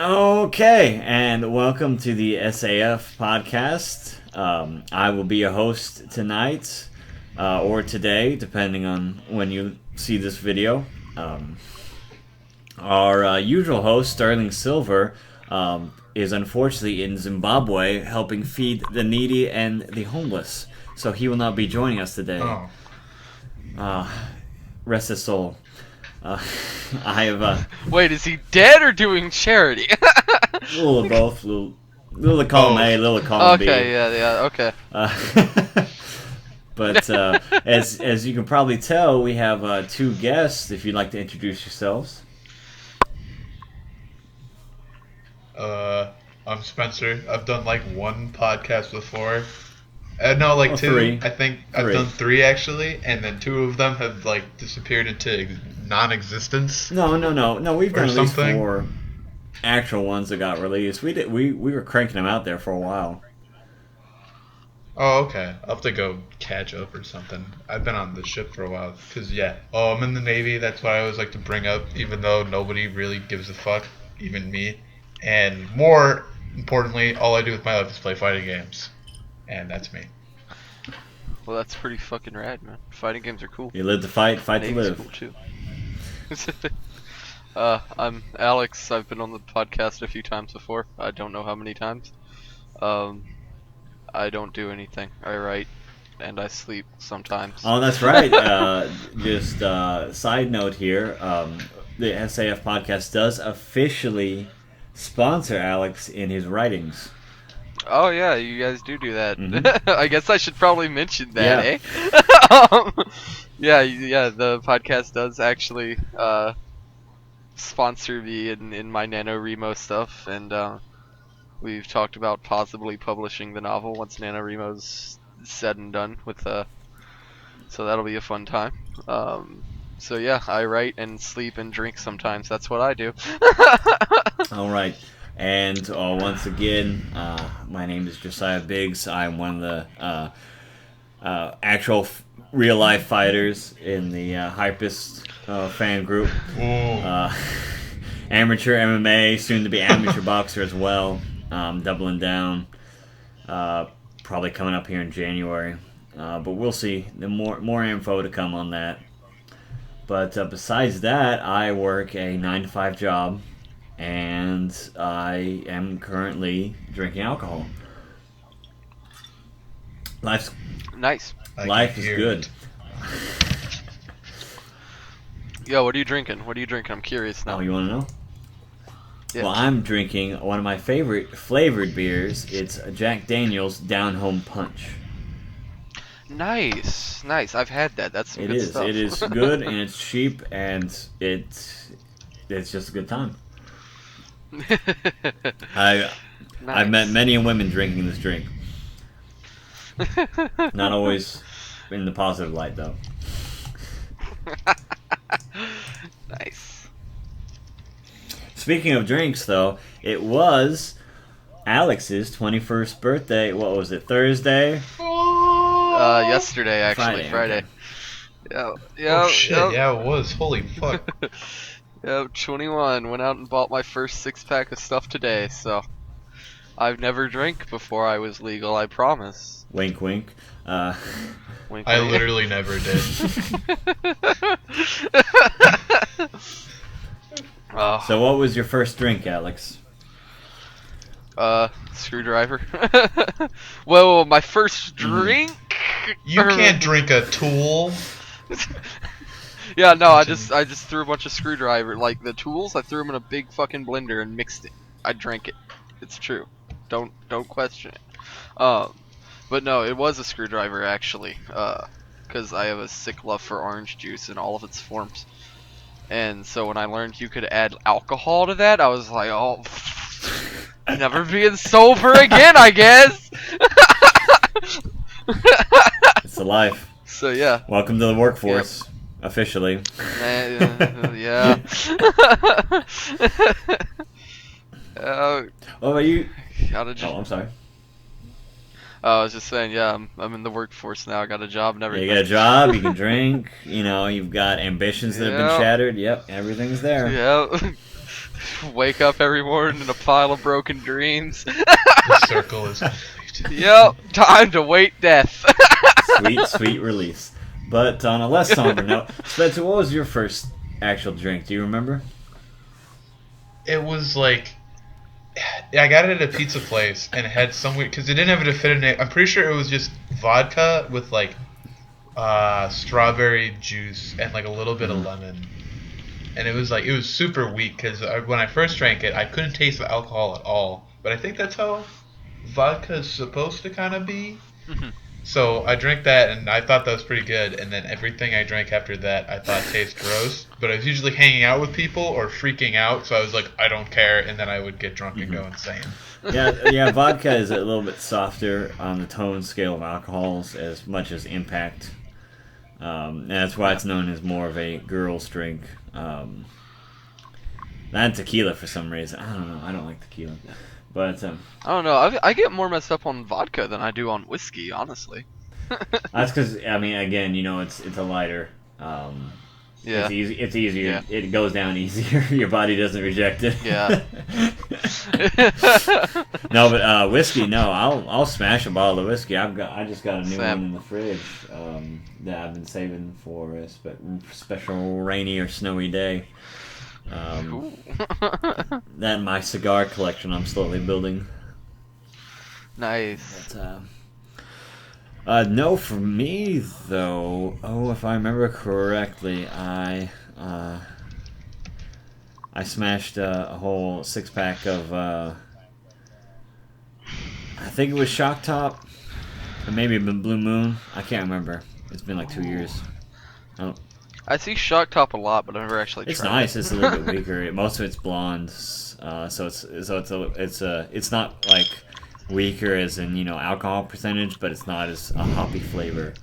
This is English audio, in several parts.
Okay, and welcome to the SAF podcast. I will be your host tonight, or today, depending on when you see this video. Our usual host, Sterling Silver, is unfortunately in Zimbabwe helping feed the needy and the homeless, so he will not be joining us today. Rest his soul. I have Wait, is he dead or doing charity? a little of both, little of column A, little of column B. Okay, yeah, okay. But as you can probably tell, we have two guests. If you'd like to introduce yourselves. I'm Spencer. I've done like one podcast before. No, like two. Three. I think I've done three actually, and then two of them have like disappeared into non-existence. No. We've done at least something. 4 actual ones that got released. We were cranking them out there for a while. Oh, okay. I'll have to go catch up or something. I've been on the ship for a while. Because, I'm in the Navy. That's what I always like to bring up, even though nobody really gives a fuck, even me. And more importantly, all I do with my life is play fighting games. And that's me. Well, that's pretty fucking rad, man. Fighting games are cool. You live to fight to Navy's live. cool too. I'm Alex. I've been on the podcast a few times before. I don't know how many times. I don't do anything. I write and I sleep sometimes. Oh, that's right. Just side note here, the SAF podcast does officially sponsor Alex in his writings. Oh yeah, you guys do that. Mm-hmm. I guess I should probably mention that, Yeah. Yeah. The podcast does actually sponsor me in my NaNoWriMo stuff, and we've talked about possibly publishing the novel once NaNoWriMo's said and done with so that'll be a fun time. So yeah, I write and sleep and drink sometimes. That's what I do. All right. And once again, my name is Josiah Biggs. I'm one of the actual real-life fighters in the Hypest fan group. Amateur MMA, soon to be amateur boxer as well. Doubling down. Probably coming up here in January. But we'll see. The more info to come on that. But besides that, I work a 9-to-5 job. And I am currently drinking alcohol. Life's Nice. life is good. Yo, what are you drinking? I'm curious now. Oh, you want to know? Yeah. Well, I'm drinking one of my favorite flavored beers. It's a Jack Daniel's Down Home Punch. Nice. I've had that. That's some good stuff. It is good and it's cheap and it's just a good time. I've met many women drinking this drink. Not always in the positive light, though. Nice. Speaking of drinks, though, it was Alex's 21st birthday. What was it, Thursday? Yesterday, actually. Friday. Okay. Yeah. Oh, shit. Yep. Yeah, it was. Holy fuck. Yep, 21. Went out and bought my first 6-pack of stuff today, so I've never drank before I was legal, I promise. Wink, wink. Wink, I wink. literally never did. So what was your first drink, Alex? Screwdriver. Well, my first drink. You can't drink a tool. Yeah, no, I just threw a bunch of screwdriver, like the tools. I threw them in a big fucking blender and mixed it. I drank it. It's true. Don't question it. But no, it was a screwdriver actually, because I have a sick love for orange juice in all of its forms. And so when I learned you could add alcohol to that, I was like, oh, never being sober again, I guess. It's the life. So yeah. Welcome to the workforce, officially. Yeah. Oh, are you? Got a Oh, job. I'm sorry. I was just saying, yeah, I'm in the workforce now. I got a job and Yeah, everything. you got a job, you can drink, you've got ambitions that have been Yeah. shattered. Yep, everything's there. Yeah. Wake up every morning in a pile of broken dreams. The circle is complete. Yep, time to wait death. Sweet, sweet release. But on a less somber note, Spencer, what was your first actual drink? Do you remember? It was like, I got it at a pizza place and it had some weird, because it didn't have a definitive name. I'm pretty sure it was just vodka with like strawberry juice and like a little bit of lemon. And it was super weak because when I first drank it, I couldn't taste the alcohol at all. But I think that's how vodka is supposed to kind of be. So I drank that, and I thought that was pretty good. And then everything I drank after that, I thought tasted gross. But I was usually hanging out with people or freaking out, so I was like, I don't care. And then I would get drunk and go insane. Yeah, vodka is a little bit softer on the tone scale of alcohols as much as impact. And that's why it's known as more of a girl's drink. Not tequila for some reason. I don't know. I don't like tequila. But I don't know. I get more messed up on vodka than I do on whiskey, honestly. that's because, I mean, again, it's a lighter. Yeah. It's easier. Yeah. It goes down easier. Your body doesn't reject it. Yeah. No, but whiskey. No, I'll smash a bottle of whiskey. I just got a new Sam. one in the fridge that I've been saving for a special rainy or snowy day. That and my cigar collection I'm slowly building. Nice. But, no, for me though. Oh, if I remember correctly, I smashed a whole 6-pack of. I think it was Shock Top, or maybe Blue Moon. I can't remember. It's been like 2 years. I see Shock Top a lot, but I've never actually tried It's nice. it. It's a little bit weaker. Most of it's blonde, so it's not like weaker as in alcohol percentage, but it's not as a hoppy flavor.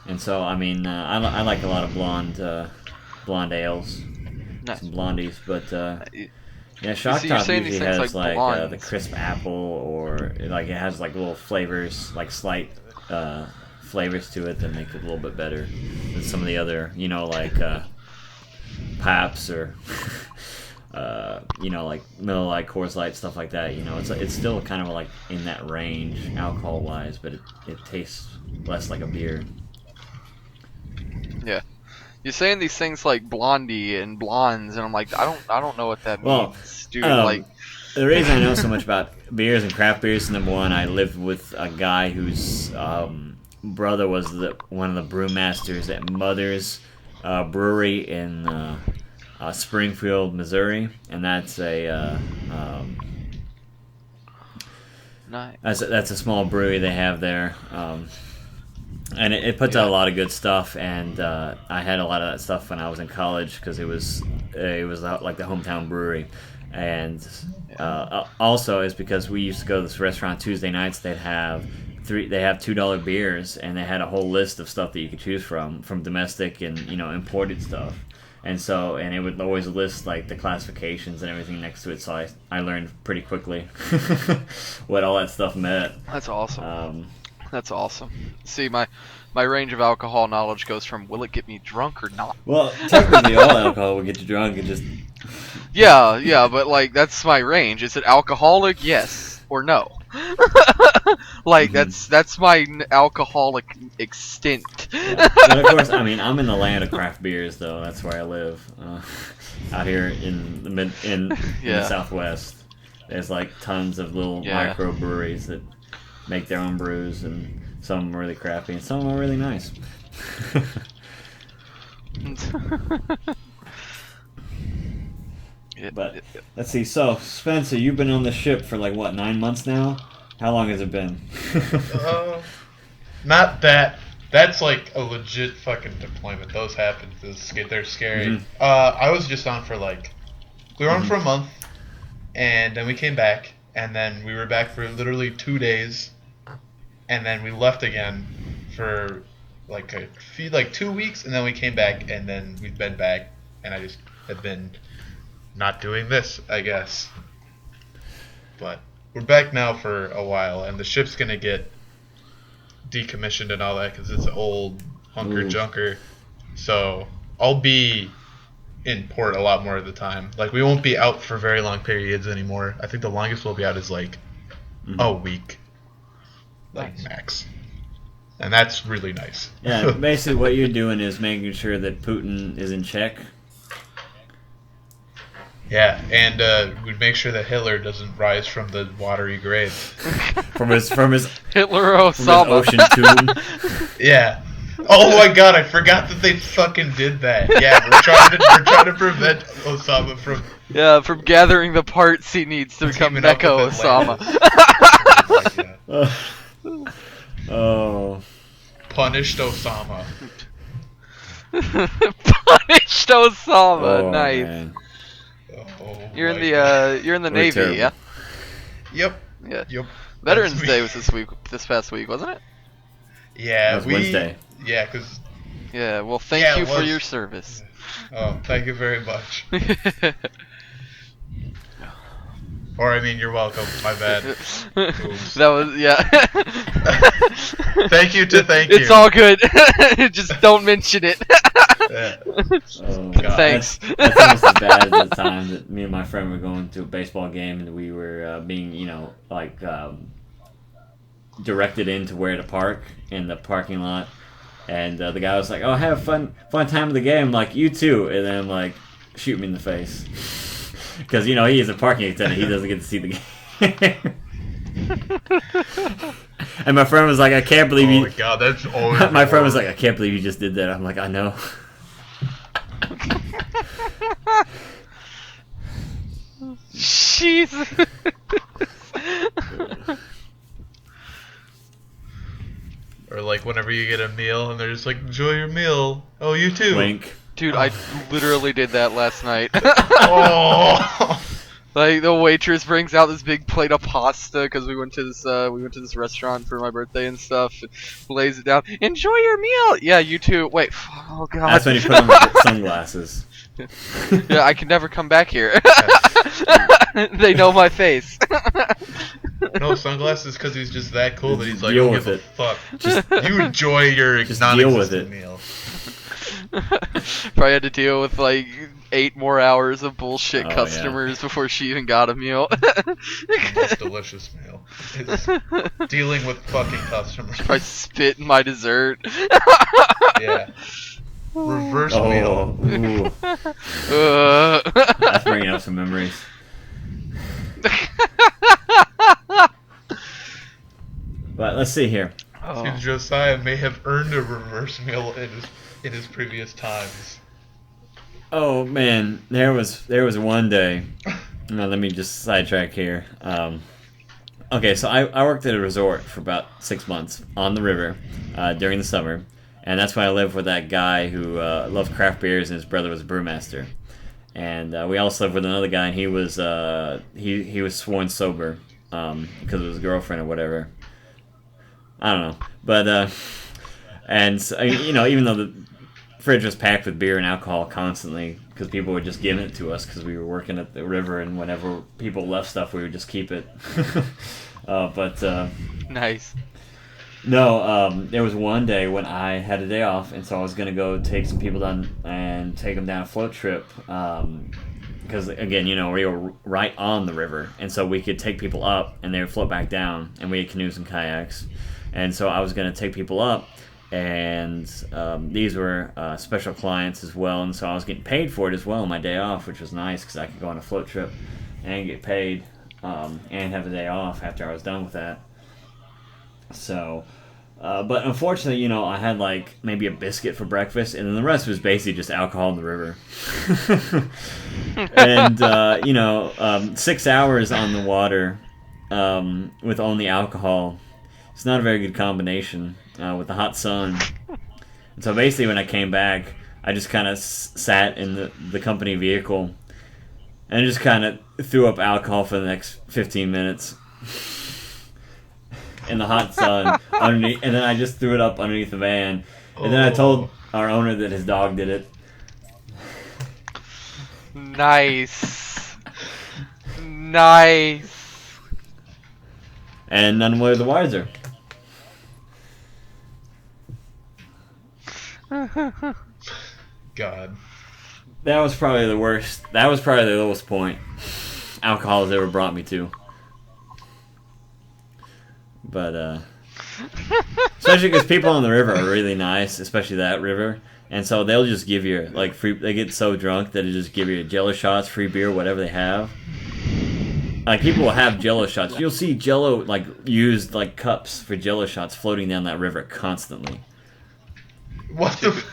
And so I mean I like a lot of blonde ales, Nice. some blondies, but yeah, Shock you're Top saying these usually things has like like the blondes. crisp apple, or like it has like little flavors, like slight flavors to it that make it a little bit better than some of the other, like Paps or like Miller Lite, Coors Light, stuff like that. It's still kind of like in that range alcohol wise, but it tastes less like a beer. Yeah. You're saying these things like blondie and blondes, and I'm like, I don't know what that Well, means, dude. Like, the reason I know so much about beers and craft beers, number one, I lived with a guy whose brother was one of the brewmasters at Mother's Brewery in Springfield, Missouri, and that's nice. that's a small brewery they have there. And it puts out a lot of good stuff, and I had a lot of that stuff when I was in college because it was like the hometown brewery, and also is because we used to go to this restaurant Tuesday nights. They have $2 beers, and they had a whole list of stuff that you could choose from domestic and imported stuff, and it would always list like the classifications and everything next to it. So I learned pretty quickly what all that stuff meant. That's awesome. That's awesome. See, my range of alcohol knowledge goes from will it get me drunk or not? Well, technically, all alcohol will get you drunk. It just Yeah, but like that's my range. Is it alcoholic? Yes or no? Like that's my alcoholic extent. Yeah. But of course, I mean, I'm in the land of craft beers, though. That's where I live, out here in the Southwest. There's like tons of little micro breweries that make their own brews, and some of them are really crappy, and some of them are really nice. But let's see. So, Spencer, you've been on the ship for like what, 9 months now? How long has it been? Not that. That's like a legit fucking deployment. Those happen. They're scary. Mm-hmm. I was just on for we were on for a month, and then we came back, and then we were back for literally 2 days, and then we left again for like 2 weeks, and then we came back, and then we've been back, and I just have been not doing this, I guess. But we're back now for a while, and the ship's gonna get decommissioned and all that because it's an old hunker junker. So I'll be in port a lot more of the time. Like, we won't be out for very long periods anymore. I think the longest we'll be out is like a week, like Nice. max, and that's really nice. Yeah, basically what you're doing is making sure that Putin is in check. Yeah, and we'd make sure that Hitler doesn't rise from the watery grave. From his Hitler or from his Osama. ocean tomb. Yeah. Oh my God! I forgot that they fucking did that. Yeah, we're trying to prevent Osama from Yeah, from gathering the parts he needs to become teaming up Mecha with Osama. Atlantis. Oh. Punished Osama. Punished Osama. Oh, Nice. man. Oh, You're in my the God. you're in the We're Navy, terrible. yeah? Yep. Yeah. Yep. Veterans That's me. Day was this past week, wasn't it? Yeah, That was Wednesday. Yeah, because. Yeah. Well, thank Yeah, you it for was. your service. Oh, thank you very much. Or I mean, you're welcome. My bad. Oops. That was Thank you to thank It's you. all good. Just don't mention it. Yeah. Oh, God. Thanks. That's almost as bad as the time that me and my friend were going to a baseball game and we were being, directed into where to park in the parking lot. And the guy was like, "Oh, have fun time of the game, like you too." And then I'm like, shoot me in the face. Because, he is a parking attendant. He doesn't get to see the game. And my friend was like, "I can't believe Oh you." my God, that's always. My friend was like, "I can't believe you just did that." I'm like, "I know." Jesus. Or like whenever you get a meal and they're just like, "Enjoy your meal." Oh, you too. Wink. Dude, I literally did that last night. Oh. Like the waitress brings out this big plate of pasta because we went to this restaurant for my birthday and stuff. Lays it down. Enjoy your meal. Yeah, you too. Wait. Oh God. That's when you put on the sunglasses. Yeah, I can never come back here. They know my face. No sunglasses because he's just that cool that he's like, Deal "Don't with give a it. fuck. Just You enjoy your Just non-existent deal with meal." Probably had to deal with like 8 more hours of bullshit Oh, yeah. customers before she even got a meal. The most delicious meal is dealing with fucking customers. I spit in my dessert. Yeah. Reverse oh, meal. ooh, that's bringing up some memories. But let's see here. Seems Josiah may have earned a reverse meal in his previous times. Oh man, there was one day. Now let me just sidetrack here. Okay, so I worked at a resort for about 6 months on the river during the summer, and that's when I lived with that guy who loved craft beers, and his brother was a brewmaster. And we also lived with another guy, and he was he was sworn sober because of his girlfriend or whatever. I don't know, but and so, even though the fridge was packed with beer and alcohol constantly, because people would just give it to us because we were working at the river, and whenever people left stuff, we would just keep it. Nice. No, there was one day when I had a day off, and so I was gonna go take some people down and take them down a float trip. Because again, we were right on the river, and so we could take people up, and they would float back down, and we had canoes and kayaks. And so I was going to take people up, and these were special clients as well, and so I was getting paid for it as well on my day off, which was nice because I could go on a float trip and get paid and have a day off after I was done with that. So, but unfortunately, I had like maybe a biscuit for breakfast, and then the rest was basically just alcohol in the river. And 6 hours on the water with only alcohol. It's not a very good combination with the hot sun. And so basically when I came back, I just kind of sat in the company vehicle and just kind of threw up alcohol for the next 15 minutes in the hot sun underneath, and then I just threw it up underneath the van. And then I told our owner that his dog did it. Nice. Nice. And none were the wiser. God. That was probably the worst. That was probably the lowest point alcohol has ever brought me to. But especially because people on the river are really nice, especially that river, and so they'll just give you like free. They get so drunk that they just give you Jello shots, free beer, whatever they have. Like people will have Jello shots. You'll see Jello like used like cups for Jello shots floating down that river constantly. What the?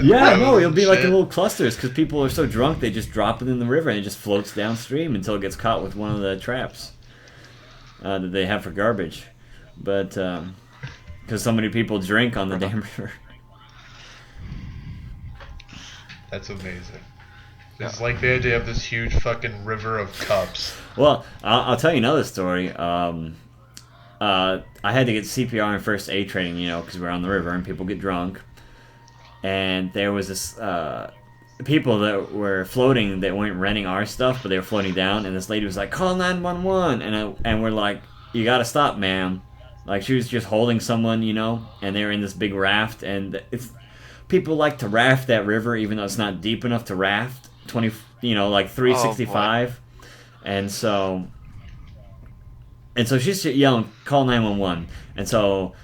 Yeah, no, it'll be like in little clusters because people are so drunk they just drop it in the river and it just floats downstream until it gets caught with one of the traps that they have for garbage. But because so many people drink on the damn river. That's amazing. It's like the idea of this huge fucking river of cups. Well, I'll tell you another story. I had to get CPR and first aid training, because we're on the river and people get drunk. And there was this people that were floating that weren't renting our stuff, but they were floating down. And this lady was like, "Call 911," and we're like, "You gotta stop, ma'am." Like she was just holding someone, and they were in this big raft. And people like to raft that river, even though it's not deep enough to raft. 365, and so she's yelling, "Call 911," and so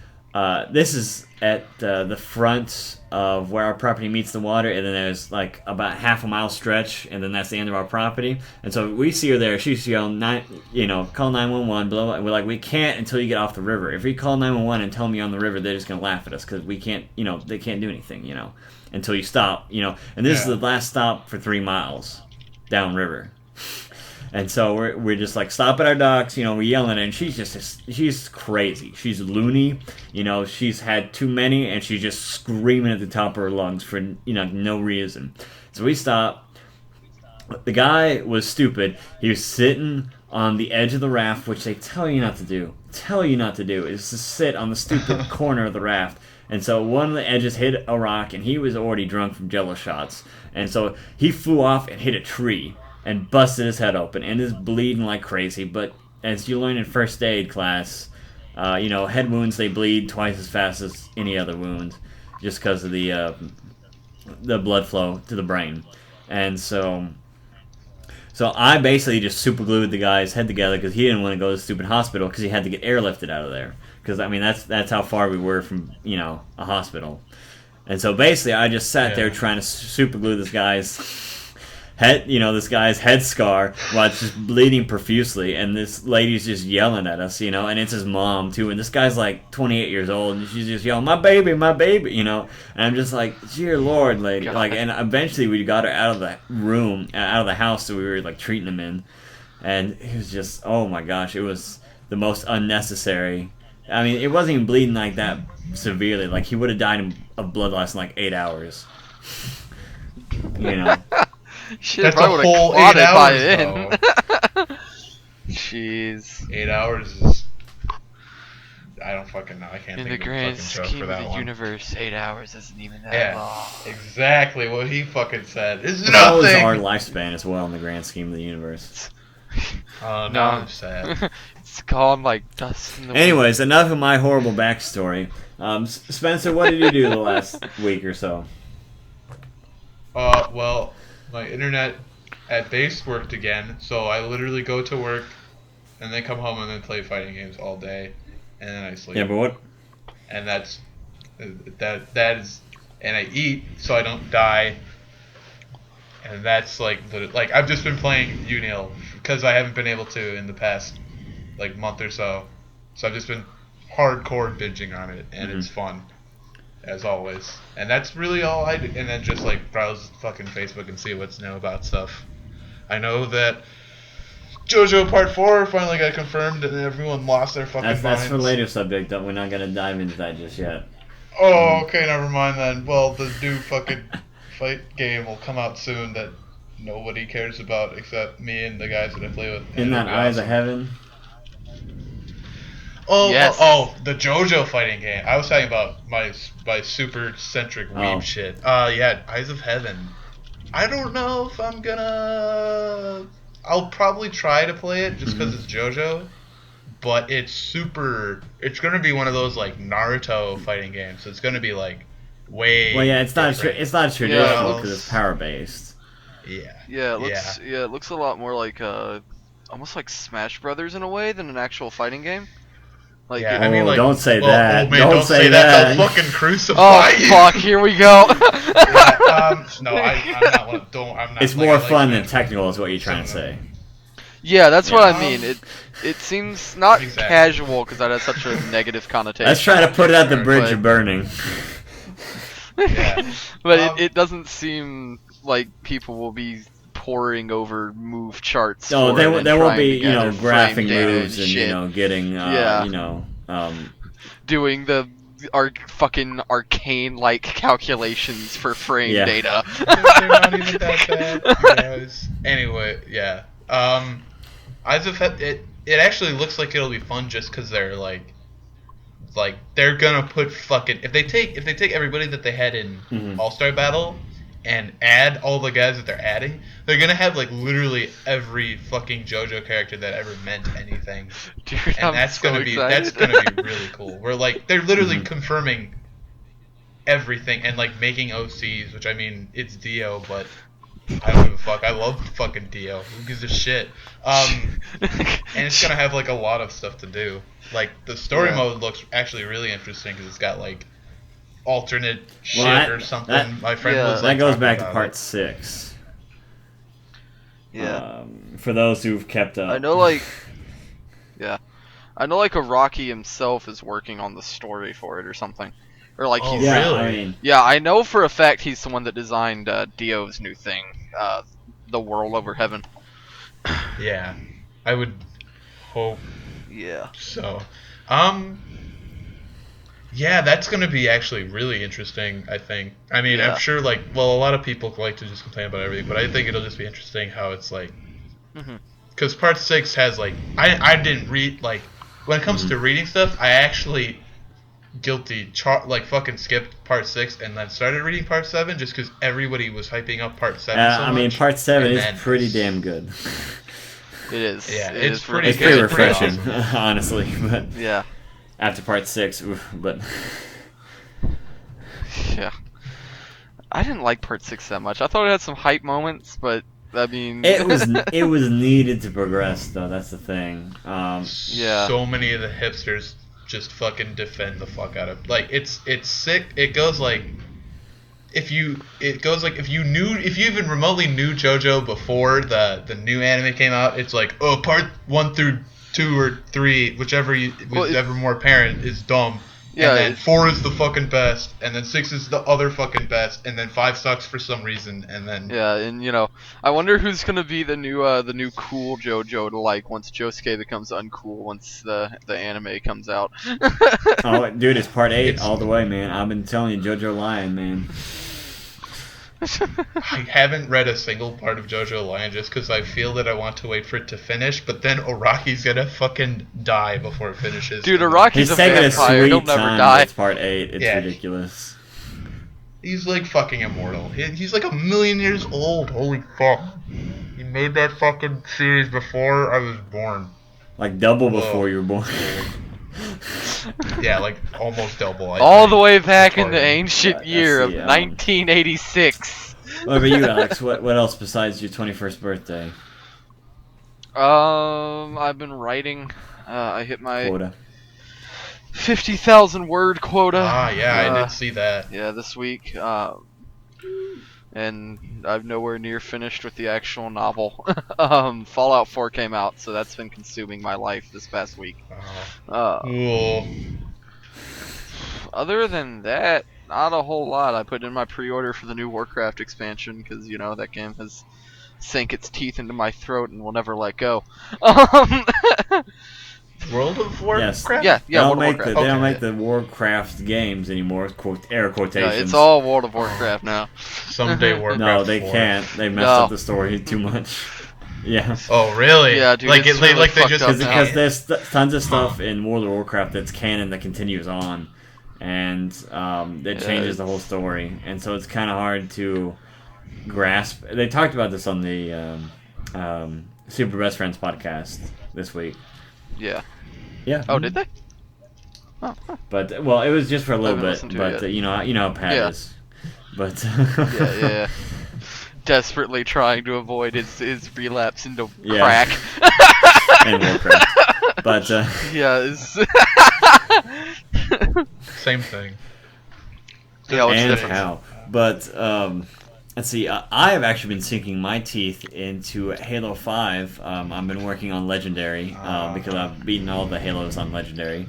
this is at the front of where our property meets the water, and then there's like about half a mile stretch, and then that's the end of our property. And so we see her there. She's yelling, "Call 911." Blah blah. And we're like, "We can't until you get off the river. If we call 911 and tell them you're on the river, they're just gonna laugh at us because we can't. They can't do anything. Until you stop. And this is the last stop for 3 miles downriver." And so we're just like, stop at our docks, we're yelling at her, and she's crazy. She's loony, she's had too many, and she's just screaming at the top of her lungs for, no reason. So we stop. The guy was stupid. He was sitting on the edge of the raft, which they tell you not to do. Is to sit on the stupid corner of the raft. And so one of the edges hit a rock, and he was already drunk from Jello shots. And so he flew off and hit a tree and busted his head open and is bleeding like crazy. But as you learn in first aid class, head wounds, they bleed twice as fast as any other wound just because of the blood flow to the brain. And so I basically just super glued the guy's head together because he didn't want to go to the stupid hospital because he had to get airlifted out of there. Because, that's how far we were from, a hospital. And so basically I just sat there trying to super glue this guy's head, this guy's head scar while it's just bleeding profusely. And this lady's just yelling at us, and it's his mom too. And this guy's like 28 years old and she's just yelling, my baby, And I'm just like, dear Lord, lady. God. And eventually we got her out of the room, out of the house that we were like treating him in. And it was just, oh my gosh, it was the most unnecessary. It wasn't even bleeding like that severely. Like, he would have died of blood loss in like 8 hours. Shit, that's a whole 8 hours, though. Jeez. 8 hours is... I don't fucking know. I can't in think the of a grand fucking joke scheme for of that the one. universe, 8 hours isn't even that long. Exactly what he fucking said. It's nothing. nothing. That was our lifespan as well in the grand scheme of the universe. Oh, no, I'm sad. It's gone like dust in the Anyways, enough of my horrible backstory. Spencer, what did you do the last week or so? Well, my internet at base worked again, so I literally go to work and then come home and then play fighting games all day, and then I sleep. Yeah, but what? And that is, and I eat so I don't die. And that's like I've just been playing Unil because I haven't been able to in the past like month or so. So I've just been hardcore binging on it, and it's fun as always. And that's really all I do. And then just like browse fucking Facebook and see what's new about stuff. I know that JoJo Part 4 finally got confirmed, and everyone lost their fucking minds. That's for a later subject. We're not gonna dive into that just yet. Oh, okay, never mind then. Well, the new fucking fight game will come out soon that nobody cares about except me and the guys that I play with. Isn't that Eyes of Heaven? Oh, yes. The JoJo fighting game. I was talking about my super centric weeb shit. Yeah, Eyes of Heaven. I don't know if I'm gonna... I'll probably try to play it just because it's JoJo. But it's gonna be one of those like Naruto fighting games. So it's gonna be like way. Well, yeah, it's not different. it's not traditional looks- because it's power based. Yeah. Yeah, it looks a lot more like almost like Smash Brothers in a way than an actual fighting game. Like Yeah, it- I mean, like, don't say well, that. Oh man, Don't don't say say that. that. They'll fucking crucify Oh you. fuck! Here we go. No, I'm not one of. Don't. I'm not. It's like, more I like fun than Smash technical, is what you're trying to say. Yeah, that's what I Yeah. mean. It seems not Exactly. casual because that has such a negative connotation. Let's try to put it at the bridge But- of burning. Yeah. But it doesn't seem like people will be poring over move charts. No, for there it and won't trying be to gather frame graphing data moves and shit. getting Yeah. Doing the fucking arcane like calculations for frame Yeah. data. They're not even that bad, you guys. Anyway, yeah. Eyes of it actually looks like it'll be fun just because they're like they're gonna put fucking if they take everybody that they had in Mhm. All-Star Battle and add all the guys that they're adding, they're gonna have like literally every fucking JoJo character that ever meant anything. Dude, And I'm that's so gonna be excited. really cool. We're like they're literally Mhm. confirming everything and like making OCs, which I mean it's Dio, but I don't give a fuck. I love fucking Dio. Who gives a shit? And it's gonna have like a lot of stuff to do. Like the story Yeah. mode looks actually really interesting because it's got like alternate shit that- or something. that- My friend yeah. was That like goes talking back to about part it. 6. Yeah. For those who've kept up. I know, like, yeah, I know, like, Araki himself is working on the story for it or something, or like Oh, he's. Yeah, really? I mean, Yeah, I know for a fact he's the one that designed Dio's new thing, the World Over Heaven. Yeah, I would hope Yeah. so. Yeah, that's gonna be actually really interesting. I think. I mean, Yeah. I'm sure. Like, well, a lot of people like to just complain about everything, but I think it'll just be interesting how it's like. Mhm. Because part 6 has like I didn't read like when it comes to reading stuff. I actually like fucking skipped part 6 and then started reading part 7 just because everybody was hyping up part 7 so I mean, much. part 7 And is then pretty damn good. It is. Yeah, It it's is pretty It's good. pretty It's pretty refreshing, awesome. honestly. But Yeah. after part 6, oof, but Yeah. I didn't like part 6 that much. I thought it had some hype moments, but I mean, it was needed to progress, though. That's the thing. Yeah. So many of the hipsters just fucking defend the fuck out of like it's sick. It goes like if you even remotely knew JoJo before the new anime came out, it's like, oh, part 1 through 2 or 3, whichever was ever more apparent, is dumb. Yeah, and then 4 is the fucking best, and then 6 is the other fucking best, and then 5 sucks for some reason, and then Yeah, and I wonder who's gonna be the new cool JoJo to like once Josuke becomes uncool once the anime comes out. Oh, dude, it's part 8 It's- all the way, man. I've been telling you, JoJo Lion, man. I haven't read a single part of JoJo Lion just because I feel that I want to wait for it to finish, but then Araki's gonna fucking die before it finishes. Dude, Araki's He's a taking a vampire. He'll sweet never time. die. It's part 8. It's Yeah. ridiculous. He's like fucking immortal. He's like 1,000,000 years old. Holy fuck. He made that fucking series before I was born. Like double Whoa. before you were born. Yeah, like almost double. All the way back in the Retarded. ancient Yeah, year that's of the, 1986. What about you, Alex? What else besides your 21st birthday I've been writing. I hit my quota? 50,000 word quota. Ah, yeah, I Uh, did see that. Yeah, this week. And I'm nowhere near finished with the actual novel. Fallout 4 came out, so that's been consuming my life this past week. Cool. Other than that, not a whole lot. I put in my pre-order for the new Warcraft expansion because that game has sank its teeth into my throat and will never let go. World of Warcraft? Yeah, They don't World of make Warcraft. they don't Okay. make the Warcraft games anymore. Air Yeah, quotations. it's all World of Warcraft now. Someday Warcraft No, they 4. can't. They messed No. up the story too much. Yeah. Oh, really? Yeah, dude, Like, it's they really just fucked up now. Because there's tons of stuff in World of Warcraft that's canon that continues on, and it changes the whole story, and so it's kind of hard to grasp. They talked about this on the Super Best Friends podcast this week. Yeah. Yeah. Oh, did they? But well, it was just for a little haven't bit. listened to it But yet. you know how Pat Yeah. is. But Yeah. Desperately trying to avoid his relapse into Yeah. crack. and Warcraft. But Yeah, it's Same thing. Yeah, what's the and difference? how. But let's see. I have actually been sinking my teeth into Halo 5. I've been working on Legendary because I've beaten all the Halos on Legendary.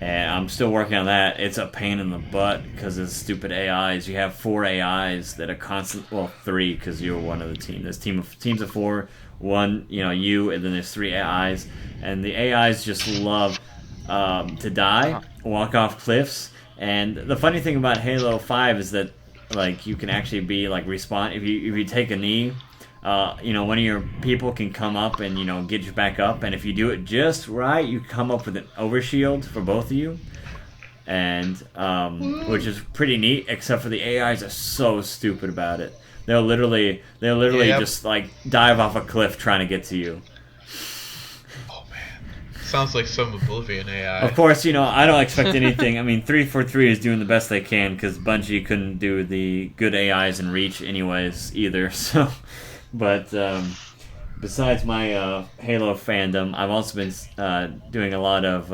And I'm still working on that. It's a pain in the butt because of stupid AIs. You have 4 AIs that are constant. Well, 3 because you're one of the team. There's teams of 4. One, you, and then there's 3 AIs, and the AIs just love to die, walk off cliffs. And the funny thing about Halo 5 is that like you can actually be like respawn if you take a knee. One of your people can come up and get you back up, and if you do it just right, you come up with an overshield for both of you, and which is pretty neat. Except for the AIs are so stupid about it. They'll literally Yep. just like dive off a cliff trying to get to you. Oh man, sounds like some Oblivion AI. Of course, I don't expect anything. I mean, 343 is doing the best they can because Bungie couldn't do the good AIs in Reach anyways either. So. But besides my Halo fandom, I've also been doing a lot of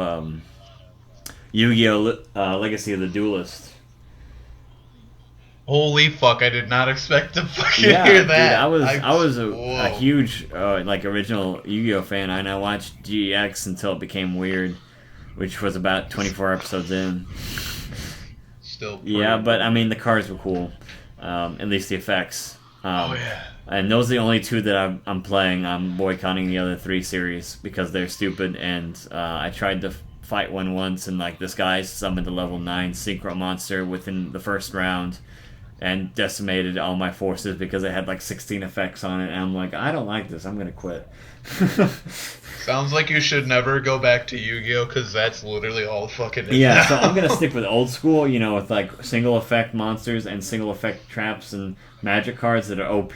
Yu-Gi-Oh! Legacy of the Duelist. Holy fuck! I did not expect to fucking Yeah, hear dude, that. I was a Whoa. huge original Yu-Gi-Oh! Fan, and I watched GX until it became weird, which was about 24 episodes in. Still. Pretty Yeah, but I mean the cards were cool, at least the effects. Oh yeah. And those are the only 2 that I'm playing. I'm boycotting the other 3 series because they're stupid. And I tried to fight one once, and like this guy summoned a level 9 synchro monster within the first round, and decimated all my forces because it had like 16 effects on it. And I'm like, I don't like this. I'm gonna quit. Sounds like you should never go back to Yu-Gi-Oh! Because that's literally all fucking. Is Yeah, now. so I'm gonna stick with old school, with like single effect monsters and single effect traps and magic cards that are OP.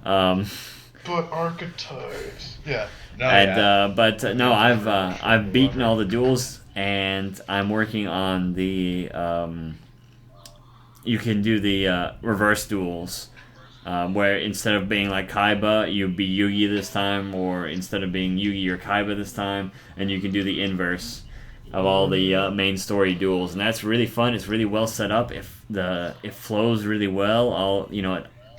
But archetypes. Yeah. No. No, I've beaten all the duels, and I'm working on the. You can do the reverse duels, where instead of being like Kaiba, you'd be Yugi this time, or instead of being Yugi, you're Kaiba this time, and you can do the inverse of all the main story duels, and that's really fun. It's really well set up. It flows really well.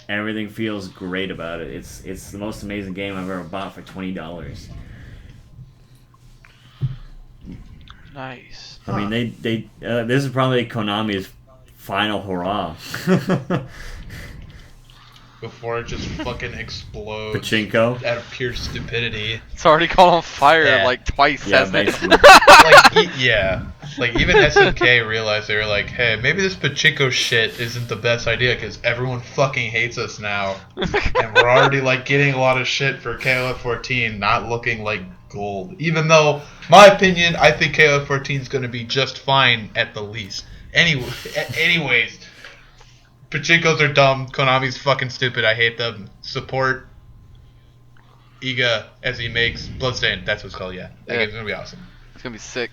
Everything feels great about it. It's the most amazing game I've ever bought for $20. Nice. I mean, they this is probably Konami's final hurrah. Before it just fucking explodes. Pachinko. Out of pure stupidity. It's already caught on fire Yeah. like twice, Yeah, hasn't it? basically. Like even SNK realized, they were like, hey, maybe this Pachinko shit isn't the best idea because everyone fucking hates us now, and we're already like getting a lot of shit for KOF 14 not looking like gold. Even though, my opinion, I think KOF 14 is going to be just fine at the least. Anyways, Pachinkos are dumb. Konami's fucking stupid. I hate them. Support Iga as he makes Bloodstained. That's what it's called. Yeah, that game's gonna be awesome. It's gonna be sick.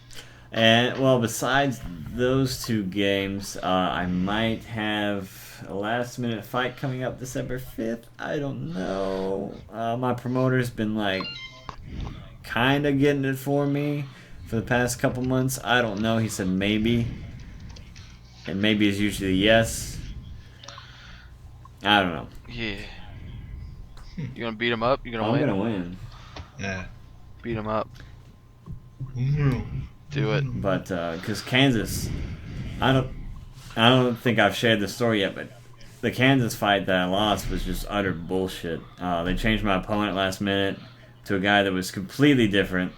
And well, besides those 2 games, I might have a last-minute fight coming up December 5th. I don't know. My promoter's been like kind of getting it for me for the past couple months. I don't know. He said maybe, and maybe is usually yes. I don't know. Yeah. You gonna beat him up? You gonna I'm win? gonna win, Yeah. Beat him up. Mm-hmm. Do it. but because Kansas, I don't think I've shared the story yet, but the Kansas fight that I lost was just utter bullshit. They changed my opponent last minute to a guy that was completely different,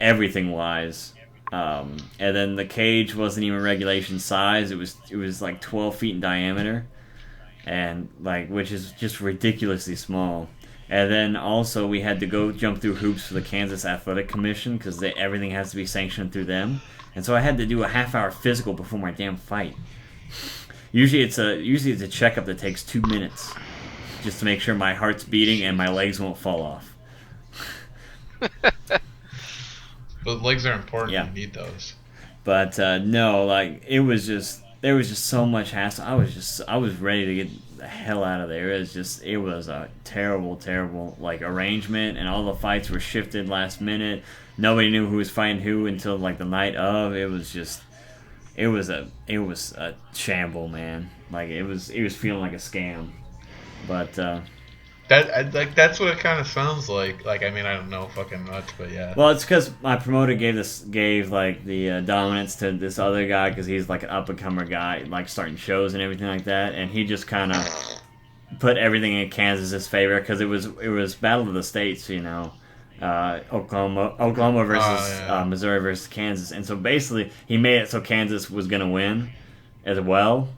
everything wise. And then the cage wasn't even regulation size. It was like 12 feet in diameter, and which is just ridiculously small. And then also we had to go jump through hoops for the Kansas Athletic Commission because everything has to be sanctioned through them. And so I had to do a half-hour physical before my damn fight. Usually it's a checkup that takes 2 minutes, just to make sure my heart's beating and my legs won't fall off. But legs are important. Yeah. You need those. But no, like it was just there was just so much hassle. I was ready to get the hell out of there. It was a terrible like arrangement, and all the fights were shifted last minute. Nobody knew who was fighting who until like the night of. It was a shamble, man. Like it was feeling like a scam. But That's what it kind of sounds like. Like, I mean, I don't know fucking much, but yeah. well, it's because my promoter gave like the dominance to this other guy because he's like an up and comer guy, like starting shows and everything like that, and he just kind of put everything in Kansas's favor because it was Battle of the States, you know. Oklahoma versus Missouri versus Kansas, and so basically he made it so Kansas was gonna win as well,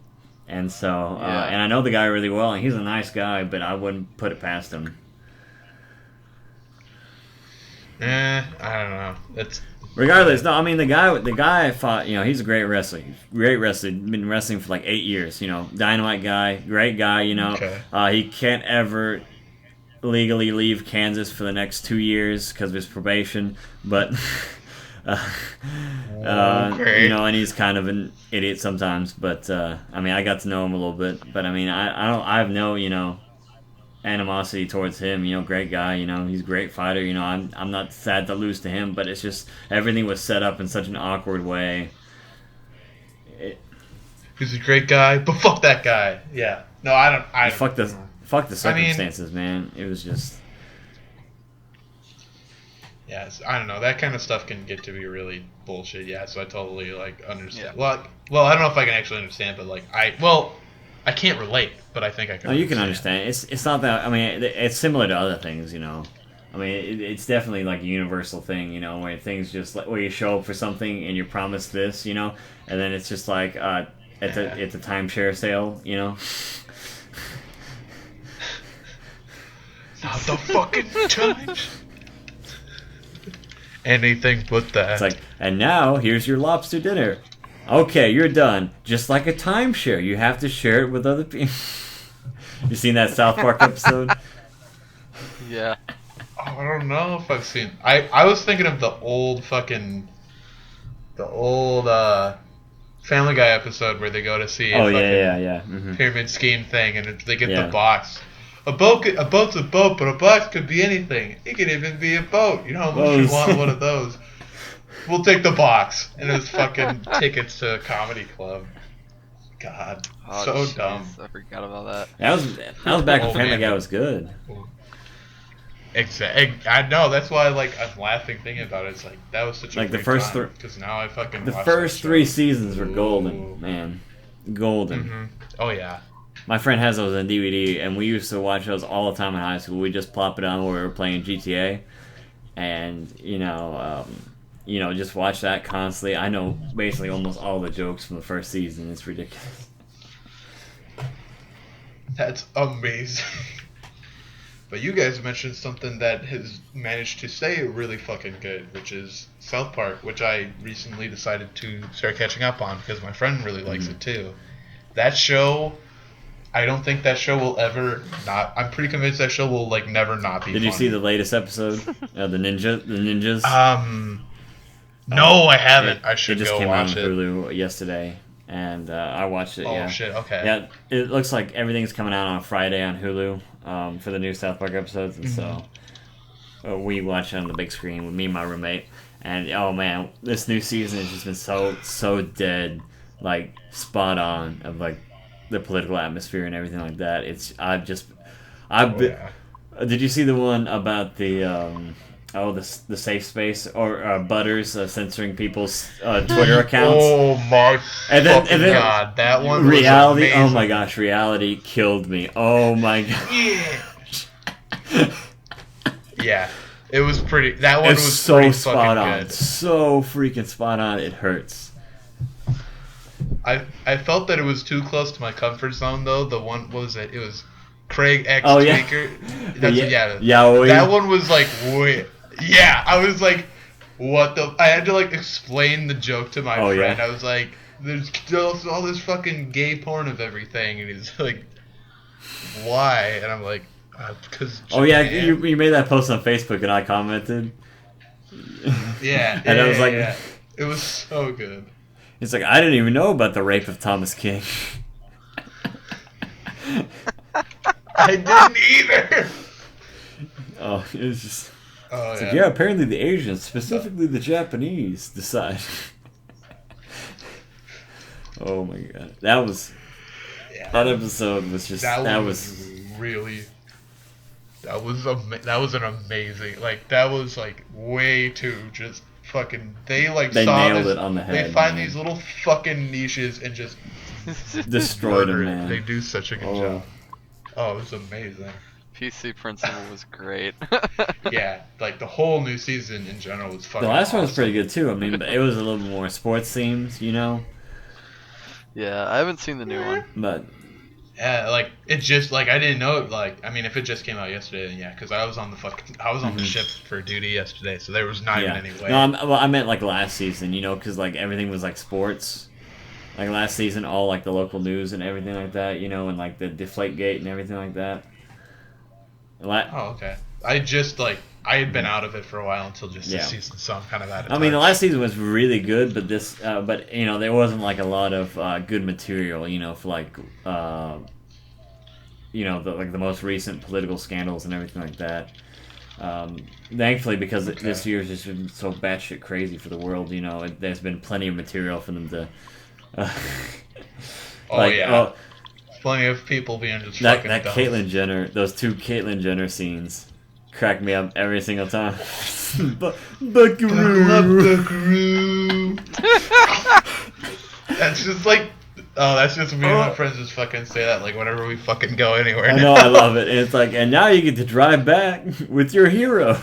and so and I know the guy really well, and he's a nice guy, but I wouldn't put it past him. I don't know. Regardless, no, I mean the guy I fought, you know, he's a great wrestler, been wrestling for like 8 years, you know, dynamite guy, great guy, you know. Okay. He can't ever legally leave Kansas for the next 2 years because of his probation, but you know, and he's kind of an idiot sometimes. But I mean, I got to know him a little bit. But I mean, I have no, you know, animosity towards him. You know, great guy. You know, he's a great fighter. You know, I'm not sad to lose to him, but it's just everything was set up in such an awkward way. He's a great guy, but fuck that guy. Yeah. No, I don't. Fuck the circumstances, man. It was just. Yeah, I don't know. That kind of stuff can get to be really bullshit. Yeah, so I totally like understand. Yeah. Well, I don't know if I can actually understand, but like I can't relate, but I think I can. Oh, you can understand. It's not that. I mean, it's similar to other things, you know. I mean, it's definitely like a universal thing, you know, where things just like where you show up for something and you're promised this, you know, and then it's just like at the timeshare sale, you know. Not the fucking times. Anything but that. It's like, and now here's your lobster dinner. Okay, you're done. Just like a timeshare, you have to share it with other people. You seen that South Park episode? Yeah. Oh, I don't know if I've seen. I was thinking of the old Family Guy episode where they go to see a pyramid scheme thing, and they get the box. A boat's a boat, but a box could be anything. It could even be a boat. You know how much you want one of those? We'll take the box. And it was fucking tickets to a comedy club. God, so dumb. I forgot about that. That was back when Family Guy was good. Exactly. I know. That's why I'm laughing thinking about it. It's like that was such a great time because now I fucking the first 3 seasons were golden, man, golden. Mm-hmm. Oh yeah. My friend has those on DVD, and we used to watch those all the time in high school. We just plop it on when we were playing GTA, and just watch that constantly. I know basically almost all the jokes from the first season. It's ridiculous. That's amazing. But you guys mentioned something that has managed to stay really fucking good, which is South Park, which I recently decided to start catching up on because my friend really likes it too. That show, I don't think that show will ever not. I'm pretty convinced that show will never not be. Did you see the latest episode? The ninjas. No, I haven't. I should go watch it. It just came out on Hulu yesterday, and I watched it. Oh shit! Okay. Yeah, it looks like everything's coming out on Friday on Hulu for the new South Park episodes, and so we watch it on the big screen with me and my roommate. And oh man, this new season has just been so dead, spot on of the political atmosphere and everything like that. Did you see the one about the safe space or Butters censoring people's Twitter accounts? Oh my god, that one reality. Was amazing. Oh my gosh, reality killed me. Oh my god. Yeah, it was pretty. That one was so pretty spot on. Good. So freaking spot on. It hurts. I felt that it was too close to my comfort zone though. The one, what was it? It was Craig X Tweaker. Yeah. That one was wait. Yeah, I was like, what the? I had to explain the joke to my friend. Yeah. I was like, there's still all this fucking gay porn of everything, and he's like, why? And I'm like, because. Oh yeah, you made that post on Facebook, and I commented. Yeah, And I was like, yeah. It was so good. it's like I didn't even know about the rape of Thomas King. I didn't either. Oh, it was just. Oh It's yeah. like, yeah, apparently the Asians, specifically the Japanese, decide. Oh my god, that Yeah. that episode was just that was really. That was an amazing, like, that was like way too just fucking. They they saw nailed this, it on the head. They find man. these little fucking niches and just Destroyed murder him, it. man. They do such a good job. Oh, it was amazing. PC Principal was great. Yeah, like the whole new season in general was fucking. The last one was awesome. pretty good too. I mean, but it was a little bit more sports themed, you know. Yeah, I haven't seen the new one. But Yeah, like it just like I didn't know it. Like I mean, if it just came out yesterday, then yeah, because I was on the ship for duty yesterday, so there was not yeah, even any way. no, I meant like last season, you know, because like everything was like sports. Like last season, all like the local news and everything like that, you know, and like the Deflategate and everything like that. Oh, okay. I just I had been out of it for a while until just Yeah. this season, so I'm kind of out of I mean, the touch. last season was really good, but but you know, there wasn't like a lot of good material, you know, for like, you know, the most recent political scandals and everything like that. Thankfully, because this year's just been so batshit crazy for the world, you know, there's been plenty of material for them to. Oh yeah. Plenty of people being just that fucking dumb. Caitlyn Jenner, those two Caitlyn Jenner scenes, crack me up every single time. Buckaroo. That's just like, that's just me and my friends just fucking say that like whenever we fucking go anywhere. I know, I love it. And it's like, and now you get to drive back with your hero.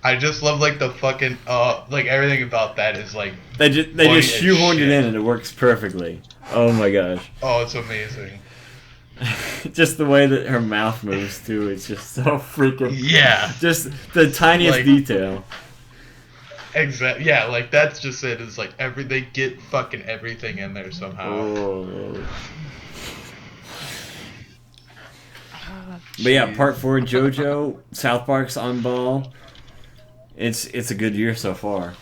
I just love like the fucking like everything about that is like They just funny as shoehorned shit. it in and it works perfectly. Oh my gosh. Oh, it's amazing. Just the way that her mouth moves too, it's just so freaking Yeah. just the tiniest Like- detail. Exactly. Yeah, like that's just it. Is like they get fucking everything in there somehow. Oh. But yeah, part 4 JoJo, South Park's on ball. It's a good year so far.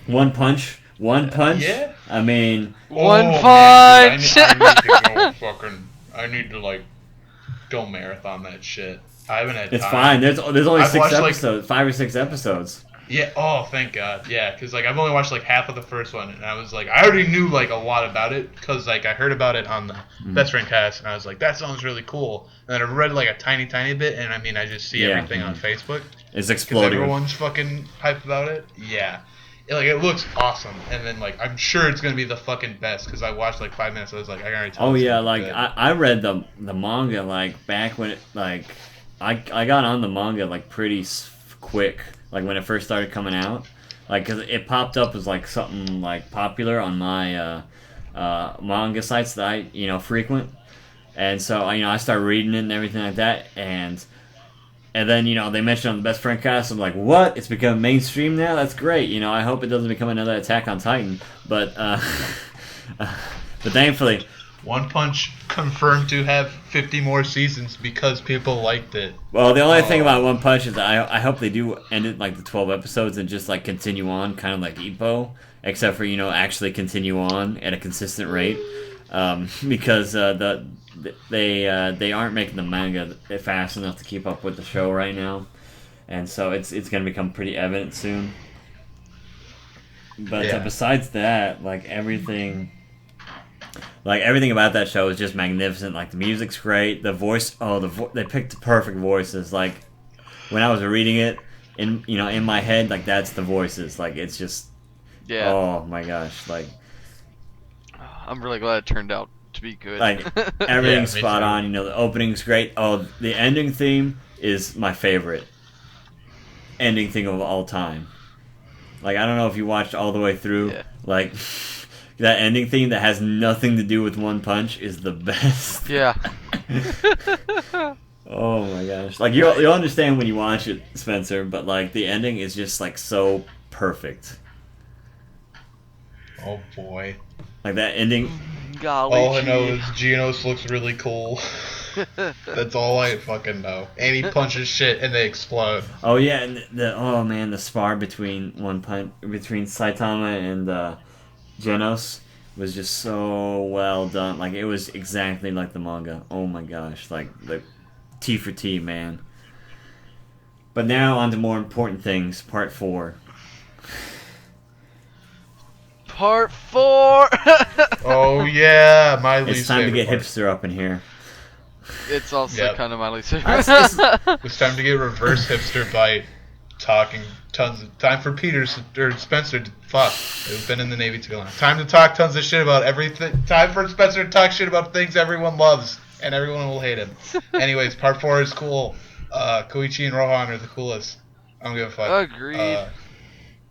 One Punch. Yeah. I mean, One man, punch! I need to go fucking. I need to like go marathon that shit. I haven't had it's time. fine. There's only I've 6 watched, like- episodes, 5 or 6 episodes. Yeah. Oh, thank God. Yeah, because like I've only watched like half of the first one, and I was like, I already knew like a lot about it because like I heard about it on the Best Friend Cast, and I was like, that sounds really cool. And then I read like a tiny bit, and I mean, I just see Yeah. everything on Facebook It's because exploding. everyone's fucking hyped about it. Yeah. It looks awesome, and then like I'm sure it's gonna be the fucking best because I watched like 5 minutes. I was like, I can already tell. Oh it's yeah, gonna be like good. I read the manga like back when it like I got on the manga like pretty quick, like when it first started coming out, like because it popped up as like something like popular on my manga sites that I frequent, and so I started reading it and everything like that, and then they mentioned on the Best Friend Cast. I'm like, what? It's become mainstream now. That's great. I hope it doesn't become another Attack on Titan, but thankfully. One Punch confirmed to have 50 more seasons because people liked it. Well, the only thing about One Punch is that I hope they do end it like the 12 episodes and just like continue on, kind of like Ippo, except for actually continue on at a consistent rate, because they aren't making the manga fast enough to keep up with the show right now, and so it's going to become pretty evident soon. But Yeah. besides that, like everything about that show is just magnificent. Like the music's great, the voice. They picked the perfect voices. Like when I was reading it, in my head, like that's the voices. Like it's just, Yeah, oh my gosh, like I'm really glad it turned out to be good. like everything's me spot too. on. The opening's great. Oh, the ending theme is my favorite ending theme of all time. Like I don't know if you watched all the way through. Yeah. Like. That ending theme that has nothing to do with One Punch is the best. Yeah. Oh my gosh! Like you'll understand when you watch it, Spencer. But like the ending is just like so perfect. Oh boy. Like that ending. Golly. All I know gee. is Genos looks really cool. That's all I fucking know. And he punches shit and they explode. Oh yeah, and the spar between Saitama and Genos was just so well done. Like, it was exactly like the manga. Oh my gosh, like the T for T, man. But now on to more important things. Part 4. Part 4. Oh yeah, my least It's time to get favorite hipster up in here. It's also kind of my least favorite. part. It's time to get reverse hipster by talking tons of time for Peter or Spencer to fuck. They've been in the Navy too long. Time to talk tons of shit about everything. Time for Spencer to talk shit about things everyone loves and everyone will hate him. Anyways, part 4 is cool. Koichi and Rohan are the coolest. I don't give a fuck. Agreed.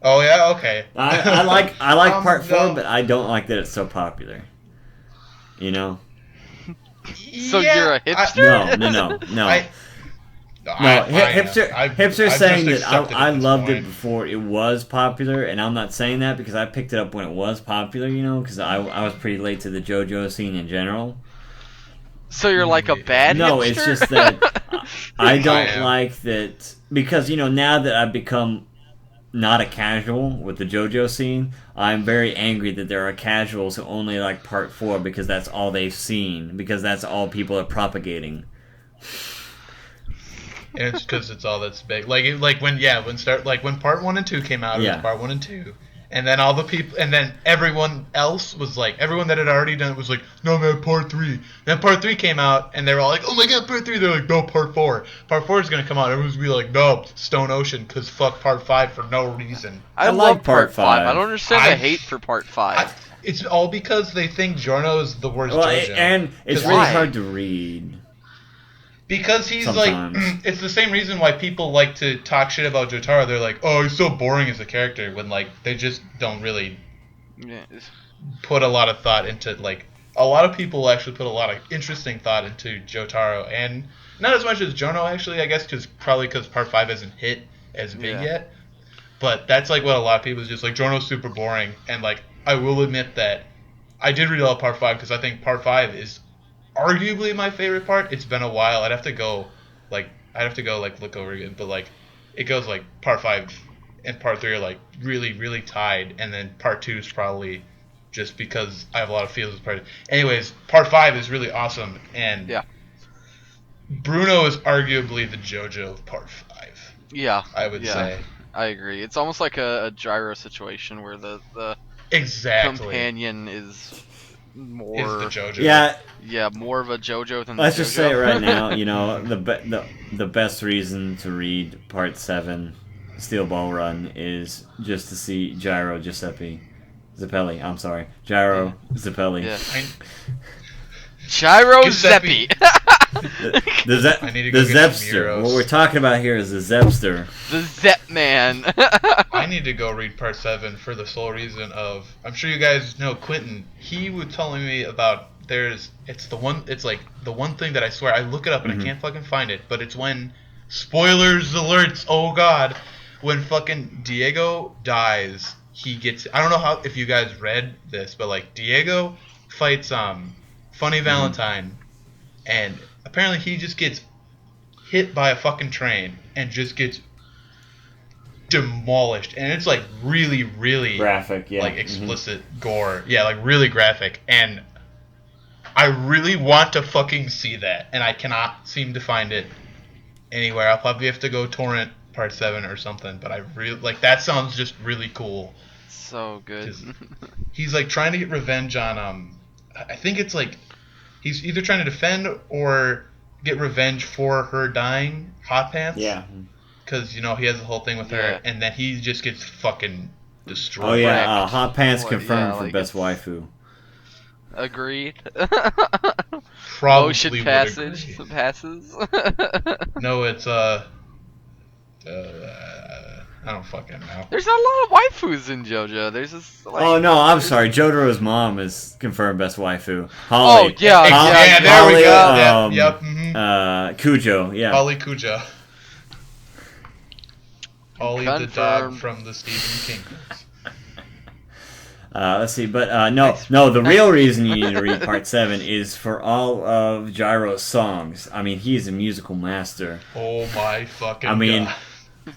Oh yeah, okay. I like part 4, no. but I don't like that it's so popular. You know? So you're a No. hipster? No, Hipster hipster's saying that I loved it before it was popular, and I'm not saying that because I picked it up when it was popular, you know, because I was pretty late to the JoJo scene in general. So you're like a bad No, hipster? it's just that I don't like that, because, you know, now that I've become not a casual with the JoJo scene, I'm very angry that there are casuals who only like part 4 because that's all they've seen, because that's all people are propagating. And it's because it's all that's big. Like when part 1 and 2 came out, it was part 1 and 2. And then all the people, and then everyone else was like, everyone that had already done it was like, no man, part 3. Then part 3 came out, and they were all like, oh my god, part 3. They're like, no, part 4. Part 4 is gonna come out. Everyone's gonna be like, no, Stone Ocean, because fuck part 5 for no reason. I love part 5. I don't understand the hate for part 5. It's all because they think Giorno is the worst JoJo. And it's really hard to read. Because he's sometimes. like, it's the same reason why people like to talk shit about Jotaro. They're like, oh, he's so boring as a character, when like they just don't really put a lot of thought into, like, a lot of people actually put a lot of interesting thought into Jotaro, and not as much as Jono actually, I guess, probably because part 5 hasn't hit as big yet. But that's like what a lot of people is just like, Jono's super boring, and like I will admit that I did read all part 5 because I think part 5 is arguably my favorite part. It's been a while. I'd have to go look over again, but like it goes like part 5 and part 3 are like really, really tied, and then part 2 is probably just because I have a lot of feels with part 2. Anyways, part 5 is really awesome, and Bruno is arguably the JoJo of part 5. Yeah, I would say. I agree. It's almost like a gyro situation where the companion is more the JoJo. Yeah, more of a JoJo than Let's the JoJo. just say it right now, you know, the best reason to read part 7, Steel Ball Run, is just to see Gyro Zeppeli. I'm sorry, Gyro Zeppeli. Yeah. Gyro Zeppi. The Zepster. What we're talking about here is the Zepster. The Zep Man. I need to go read part 7 for the sole reason of, I'm sure you guys know Quentin. He was telling me about it's the one thing that I swear I look it up and I can't fucking find it, but it's when, spoilers alerts, oh god, when fucking Diego dies, he gets, I don't know if you guys read this, but like Diego fights Funny Valentine, and apparently he just gets hit by a fucking train and just gets demolished, and it's like really, really graphic, like explicit gore, like really graphic, and I really want to fucking see that, and I cannot seem to find it anywhere. I'll probably have to go torrent part 7 or something, but I really like that. Sounds just really cool. So good. He's like trying to get revenge on I think it's like he's either trying to defend or get revenge for her dying, Hot Pants. Yeah. Because, you know, he has the whole thing with her, and then he just gets fucking destroyed. Oh, yeah, Hot Pants confirmed for Best Waifu. Agreed. Probably Motion passes. No, it's, I don't fucking know. There's not a lot of waifus in JoJo. There's this. Like, oh no, I'm sorry. Jotaro's mom is confirmed best waifu. Holly. Oh yeah, there we go. Yep. Cujo. Yeah. Holly Cujo. Holly Confirmed. the dog from the Stephen King books. Let's see, but no. The real reason you need to read Part 7 is for all of Gyro's songs. I mean, he's a musical master. Oh my fucking God.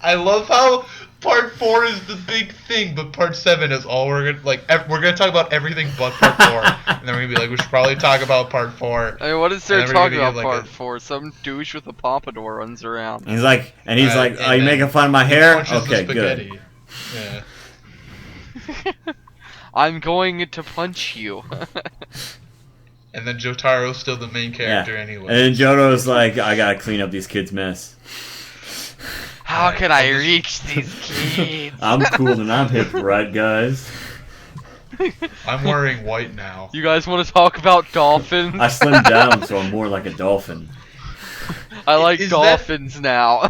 I love how Part 4 is the big thing, but Part 7 is all we're gonna we're gonna talk about everything but Part 4, and then we're gonna be like, we should probably talk about Part 4. I mean, what is there to talk about Part 4? Some douche with a pompadour runs around. And he's like, "Are you making fun of my hair? Okay, good." Yeah. I'm going to punch you. And then Jotaro's still the main character anyway. And then JoJo's like, I gotta clean up these kids' mess. How can I reach these kids? I'm cool and I'm hip, right, guys? I'm wearing white now. You guys want to talk about dolphins? I slimmed down, so I'm more like a dolphin. I like dolphins now.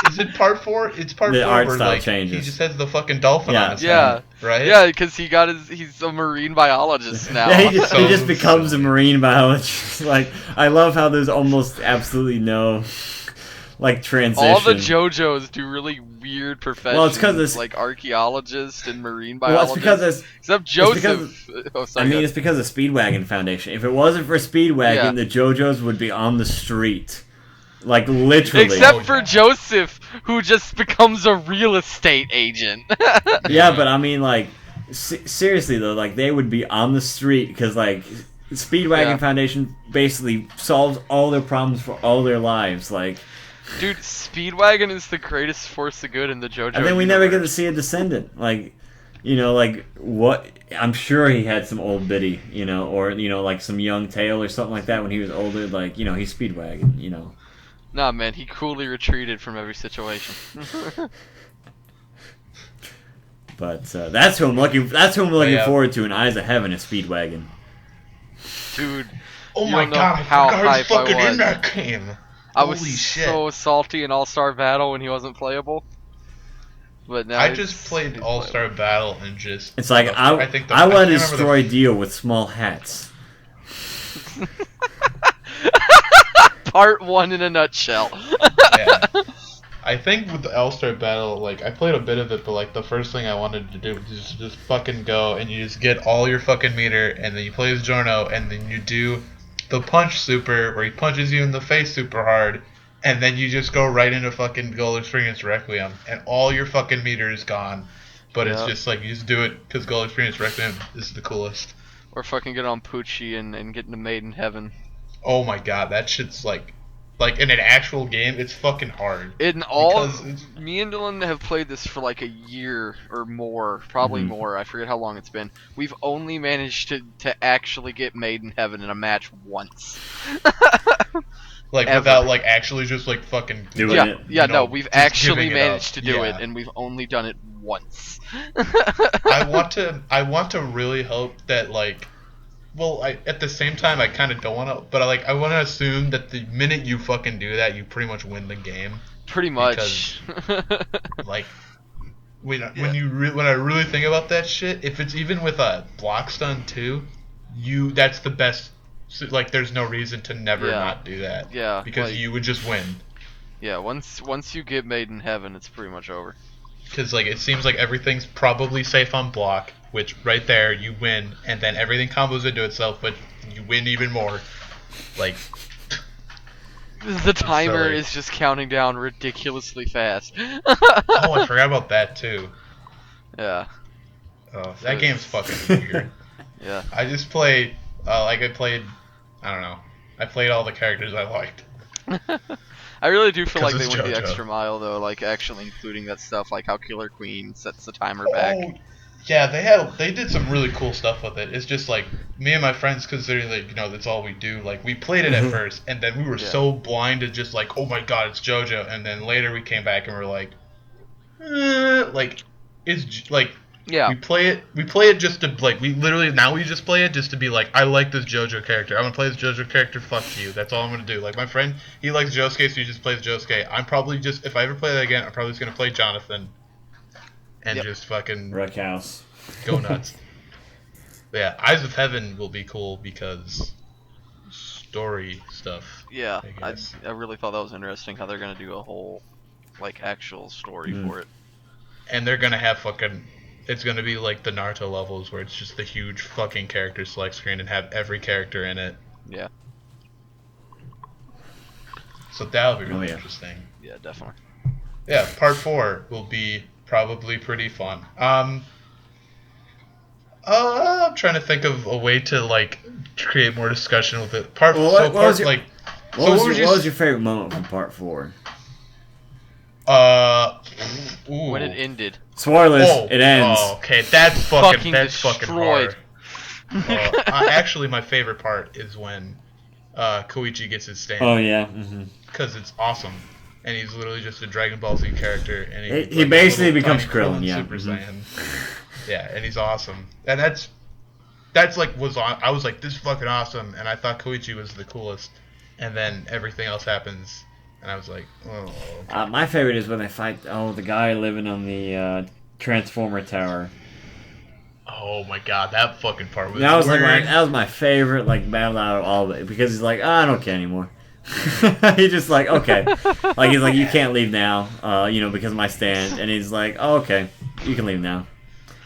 Is it Part 4? It's Part 4 the art where style changes. He just has the fucking dolphin on his head, right? Yeah, because he's a marine biologist now. Yeah, he just becomes a marine biologist. Like, I love how there's almost absolutely no transition. All the JoJos do really weird professions. Well, it's because it's like archaeologist and marine biologist. Well, it's because except Joseph. It's because of Speedwagon Foundation. If it wasn't for Speedwagon, the JoJos would be on the street. Like, literally. Except for Joseph, who just becomes a real estate agent. Yeah, but I mean, seriously, though, they would be on the street because, Speedwagon Foundation basically solves all their problems for all their lives. Dude, Speedwagon is the greatest force of good in the JoJo And then we universe. never get to see a descendant. What? I'm sure he had some old biddy, or, some young tail or something like that when he was older. He's Speedwagon, Nah, man, he coolly retreated from every situation. But that's who I'm looking forward to in Eyes of Heaven is Speedwagon. Dude, oh my god, how hype I was in that game. I was so salty in All-Star Battle when he wasn't playable. But now I just played All-Star Battle and just... It's like, I want to destroy Dio with small hats. Part 1 in a nutshell. Yeah. I think with the All-Star Battle, I played a bit of it, but, the first thing I wanted to do was just fucking go, and you just get all your fucking meter, and then you play as Giorno, and then you do the punch super, where he punches you in the face super hard, and then you just go right into fucking Gold Experience Requiem, and all your fucking meter is gone. But it's just you just do it, because Gold Experience Requiem is the coolest. Or fucking get on Poochie and get into Made in Heaven. Oh my god, that shit's like in an actual game, it's fucking hard. Me and Dylan have played this for a year or more, probably more. I forget how long it's been. We've only managed to actually get Made in Heaven in a match once. Without actually just fucking doing it. Yeah, no, we've actually managed to do it, and we've only done it once. I want to really hope that at the same time, I kind of don't want to, but I want to assume that the minute you fucking do that, you pretty much win the game. Pretty much. Because, when I really think about that shit, if it's even with a block stun too, that's the best. There's no reason to never not do that. Yeah. Because you would just win. Yeah. Once you get Made in Heaven, it's pretty much over. Because it seems like everything's probably safe on block, which right there you win, and then everything combos into itself, but you win even more. The timer is just counting down ridiculously fast. Oh, I forgot about that too. Yeah. Oh, that game's fucking weird. Yeah. I just played, I don't know. I played all the characters I liked. I really do feel like they went JoJo. the extra mile though, actually including that stuff, how Killer Queen sets the timer back. Yeah, they did some really cool stuff with it. It's just me and my friends, because they're that's all we do. We played it at first, and then we were so blind to just oh my god, it's JoJo, and then later we came back and we're yeah. We play it just to we just play it just to be I like this JoJo character. I'm gonna play this JoJo character. Fuck you. That's all I'm gonna do. My friend, he likes Josuke, so he just plays Josuke. I'm probably just, if I ever play that again, I'm probably just gonna play Jonathan. And just fucking wreck house, go nuts. But yeah, Eyes of Heaven will be cool because story stuff. Yeah, I really thought that was interesting how they're gonna do a whole actual story for it. And they're gonna have fucking it's gonna be like the Naruto levels where it's just the huge fucking character select screen and have every character in it. Yeah. So that'll be really yeah. interesting. Yeah, definitely. Yeah, part 4 will be probably pretty fun. I'm trying to think of a way to like create more discussion with it. What was your favorite moment from part 4? When it ended. Spoilers. It ends. Oh, okay, that's fucking destroyed. hard. Actually, my favorite part is when Koichi gets his stand. Oh yeah. Because it's awesome, and he's literally just a Dragon Ball Z character, and he basically becomes Krillin. Yeah. Super Saiyan. Yeah, and he's awesome, and that's like I was like, this is fucking awesome, and I thought Koichi was the coolest, and then everything else happens. And I was like, oh. Okay. My favorite is when they fight. The guy living on the Transformer Tower. Oh my god, that fucking part was. That was my favorite battle out of all of it, because he's like, I don't care anymore. He's just like, okay, he's like, you can't leave now, because of my stand, and he's like, oh, okay, you can leave now.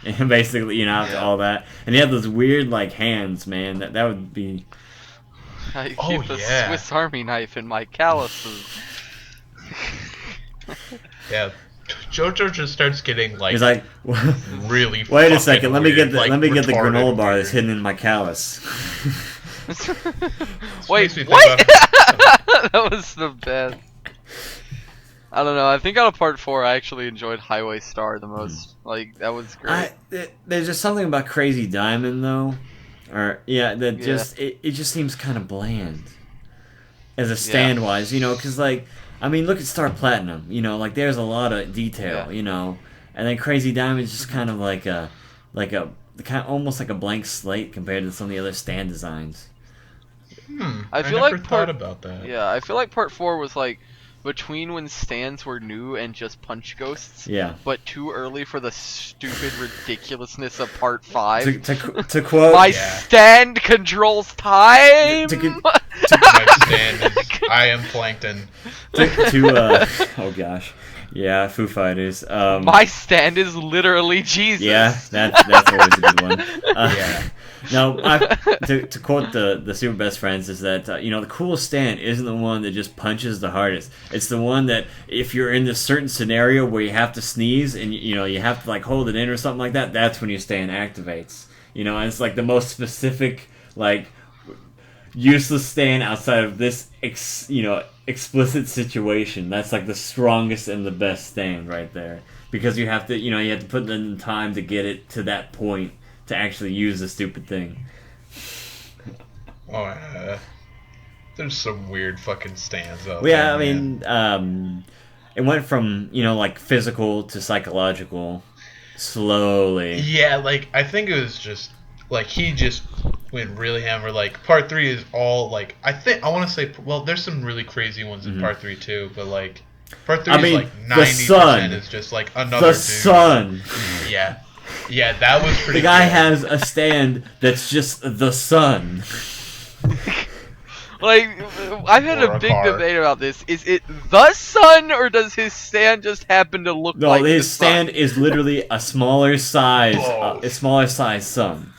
And basically, after all that, and he had those weird hands, man. That would be. I keep the Swiss Army knife in my calluses. Yeah, JoJo just starts getting he's like, really. Wait a second, let me get the granola bar weird. that's hidden in my callus. Wait, what? That was the best. I don't know. I think out of part 4, I actually enjoyed Highway Star the most. That was great. There's just something about Crazy Diamond though. It just seems kind of bland as a stand wise, because look at Star Platinum, there's a lot of detail, and then Crazy Diamond is just kind of almost like a blank slate compared to some of the other stand designs. I feel never like thought about that. Yeah, I feel like part 4 was between when stands were new and just punch ghosts. Yeah. But too early for the stupid ridiculousness of part 5. To quote, my stand controls time. My stand is I am Plankton. Oh gosh, yeah, Foo Fighters. My stand is literally Jesus. Yeah, that's always a good one. Yeah. No, to quote the Super Best Friends is that the coolest stand isn't the one that just punches the hardest. It's the one that if you're in this certain scenario where you have to sneeze and you have to hold it in or something like that, that's when your stand activates. And it's the most specific useless stand outside of this explicit situation. That's the strongest and the best stand right there, because you have to put in the time to get it to that point to actually use the stupid thing. Oh, there's some weird fucking stands out there. Yeah, I mean, it went from physical to psychological slowly. Yeah, I think it was just he just went really hammer. Part 3 is all I want to say, well, there's some really crazy ones in part 3 too, but part 3 is 90% is just another the dude. sun. Yeah, that was pretty. The guy good. has a stand that's just the sun. I've had a big debate about this. Is it the sun, or does his stand just happen to look like the sun? No, his stand is literally a smaller size, sun.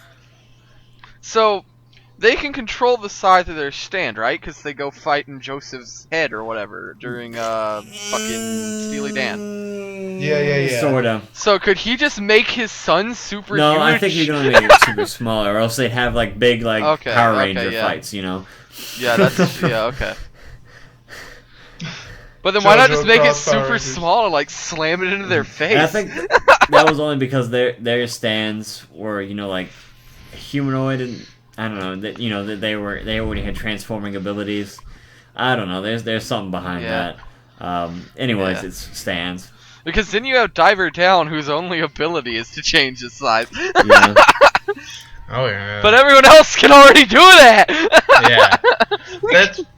So, they can control the size of their stand, right? Because they go fight in Joseph's head or whatever during fucking Steely Dan. Yeah. Sorta. So could he just make his son super huge? No, I think he's gonna make it super small, or else they'd have big Power Ranger fights, Yeah, that's okay. But then why not just make it super small and slam it into their face? And I think that was only because their stands were humanoid, and I don't know that they already had transforming abilities. I don't know. There's something behind that. Anyways, it's stands. Because then you have Diver Down, whose only ability is to change his size. Yeah. Oh yeah. But everyone else can already do that. Yeah.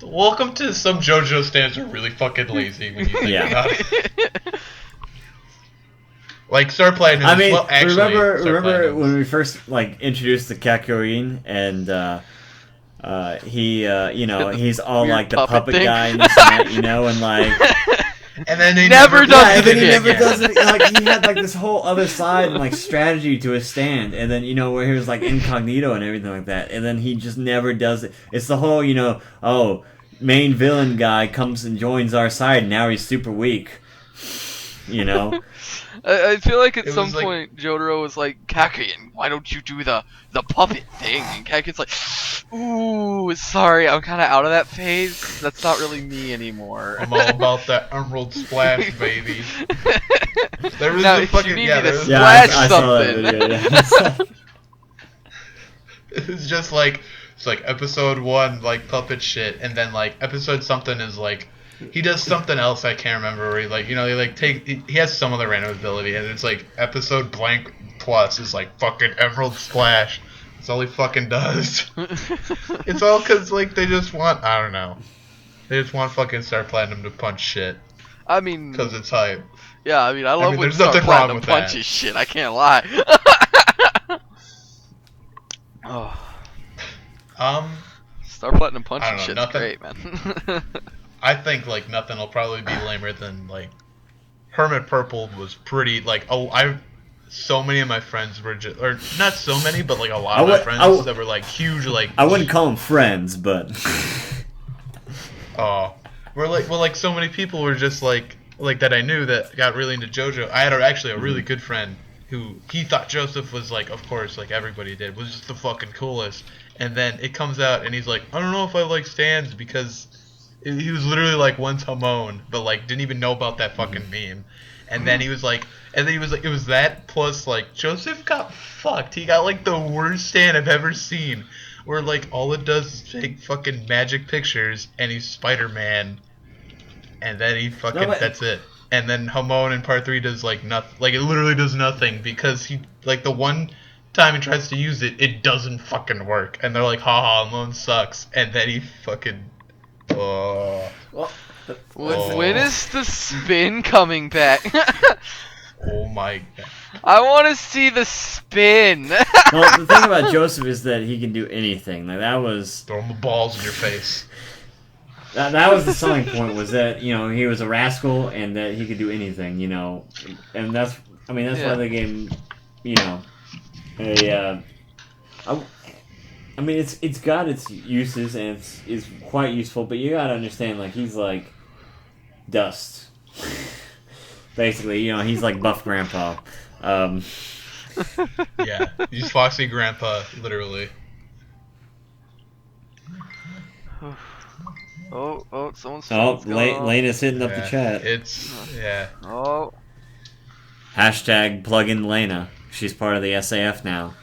Welcome to some JoJo stands are really fucking lazy when you think about it. Star Platinum. I mean, actually, remember when we first introduced the Kakyoin, and he he's all Weird the puppet thing. guy and this and that, and And then he Never does and then he again. never does it. Like he had like this whole other side and like strategy to his stand, and then where he was like incognito and everything like that, and then he just never does it. It's the whole main villain guy comes and joins our side. And now he's super weak. I feel like at It some was like- point Jotaro was like, Kakian, why don't you do the puppet thing? And Kakian's like, ooh, sorry, I'm kind of out of that phase. That's not really me anymore. I'm all about that emerald splash, baby. There was Now, a if fucking you need yeah. me to There was, splash I saw that something. video, yeah. it was just like it's like episode 1 like puppet shit, and then like episode something is like he does something else I can't remember. Where he like he like he has some other random ability, and it's like episode blank plus is like fucking emerald splash. That's all he fucking does. It's all because like they just want I don't know. They just want fucking Star Platinum to punch shit I mean, because it's hype. yeah, I mean, I love when there's Star nothing wrong Platinum with that. punches shit. I can't lie. Oh, Star Platinum I punching don't know, shit's nothing- great, man. I think like nothing will probably be lamer than like Hermit Purple was pretty like so many of my friends were just or not so many but like a lot of my friends that were like huge like I wouldn't call them friends, but we're like well like so many people were just like that I knew that got really into JoJo. I had actually a really good friend who he thought Joseph was like of course like everybody did was just the fucking coolest, and then it comes out and he's like I don't know if I like stands because he was literally like once Hamon, but like didn't even know about that fucking meme. And then he was like, it was that plus like Joseph got fucked. He got like the worst stand I've ever seen, where like all it does is take fucking magic pictures and he's Spider-Man, and then he fucking that's it. And then Hamon in part 3 does like nothing. Like it literally does nothing because he like the one time he tries to use it, it doesn't fucking work. And they're like, haha, Hamon sucks. And then he fucking. When is the spin coming back? Oh my god. I want to see the spin. well, the thing about Joseph is that he can do anything. Like that was Throw him the balls in your face. that was the selling point was that he was a rascal and that he could do anything. And that's why they gave him I mean, it's got its uses and it's quite useful, but you gotta understand, like, he's like dust. Basically, he's like buff grandpa. Yeah, he's Foxy Grandpa, literally. Oh, someone's. Lane is hitting up the chat. Oh. Hashtag plug in Lena. She's part of the SAF now.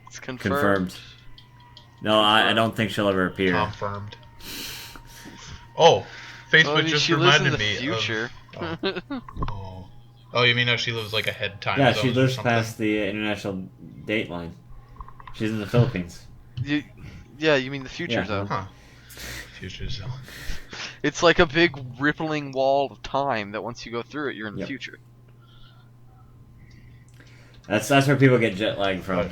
It's confirmed. No, I don't think she'll ever appear. Confirmed. Oh, Facebook just she lives in reminded the me future. Oh, you mean she lives like ahead time? Yeah, zones she or lives something? past the international date line. She's in the Philippines. Yeah, you mean the future zone. Huh. Future zone. It's like a big rippling wall of time that once you go through it, you're in the future. That's where people get jet lag from.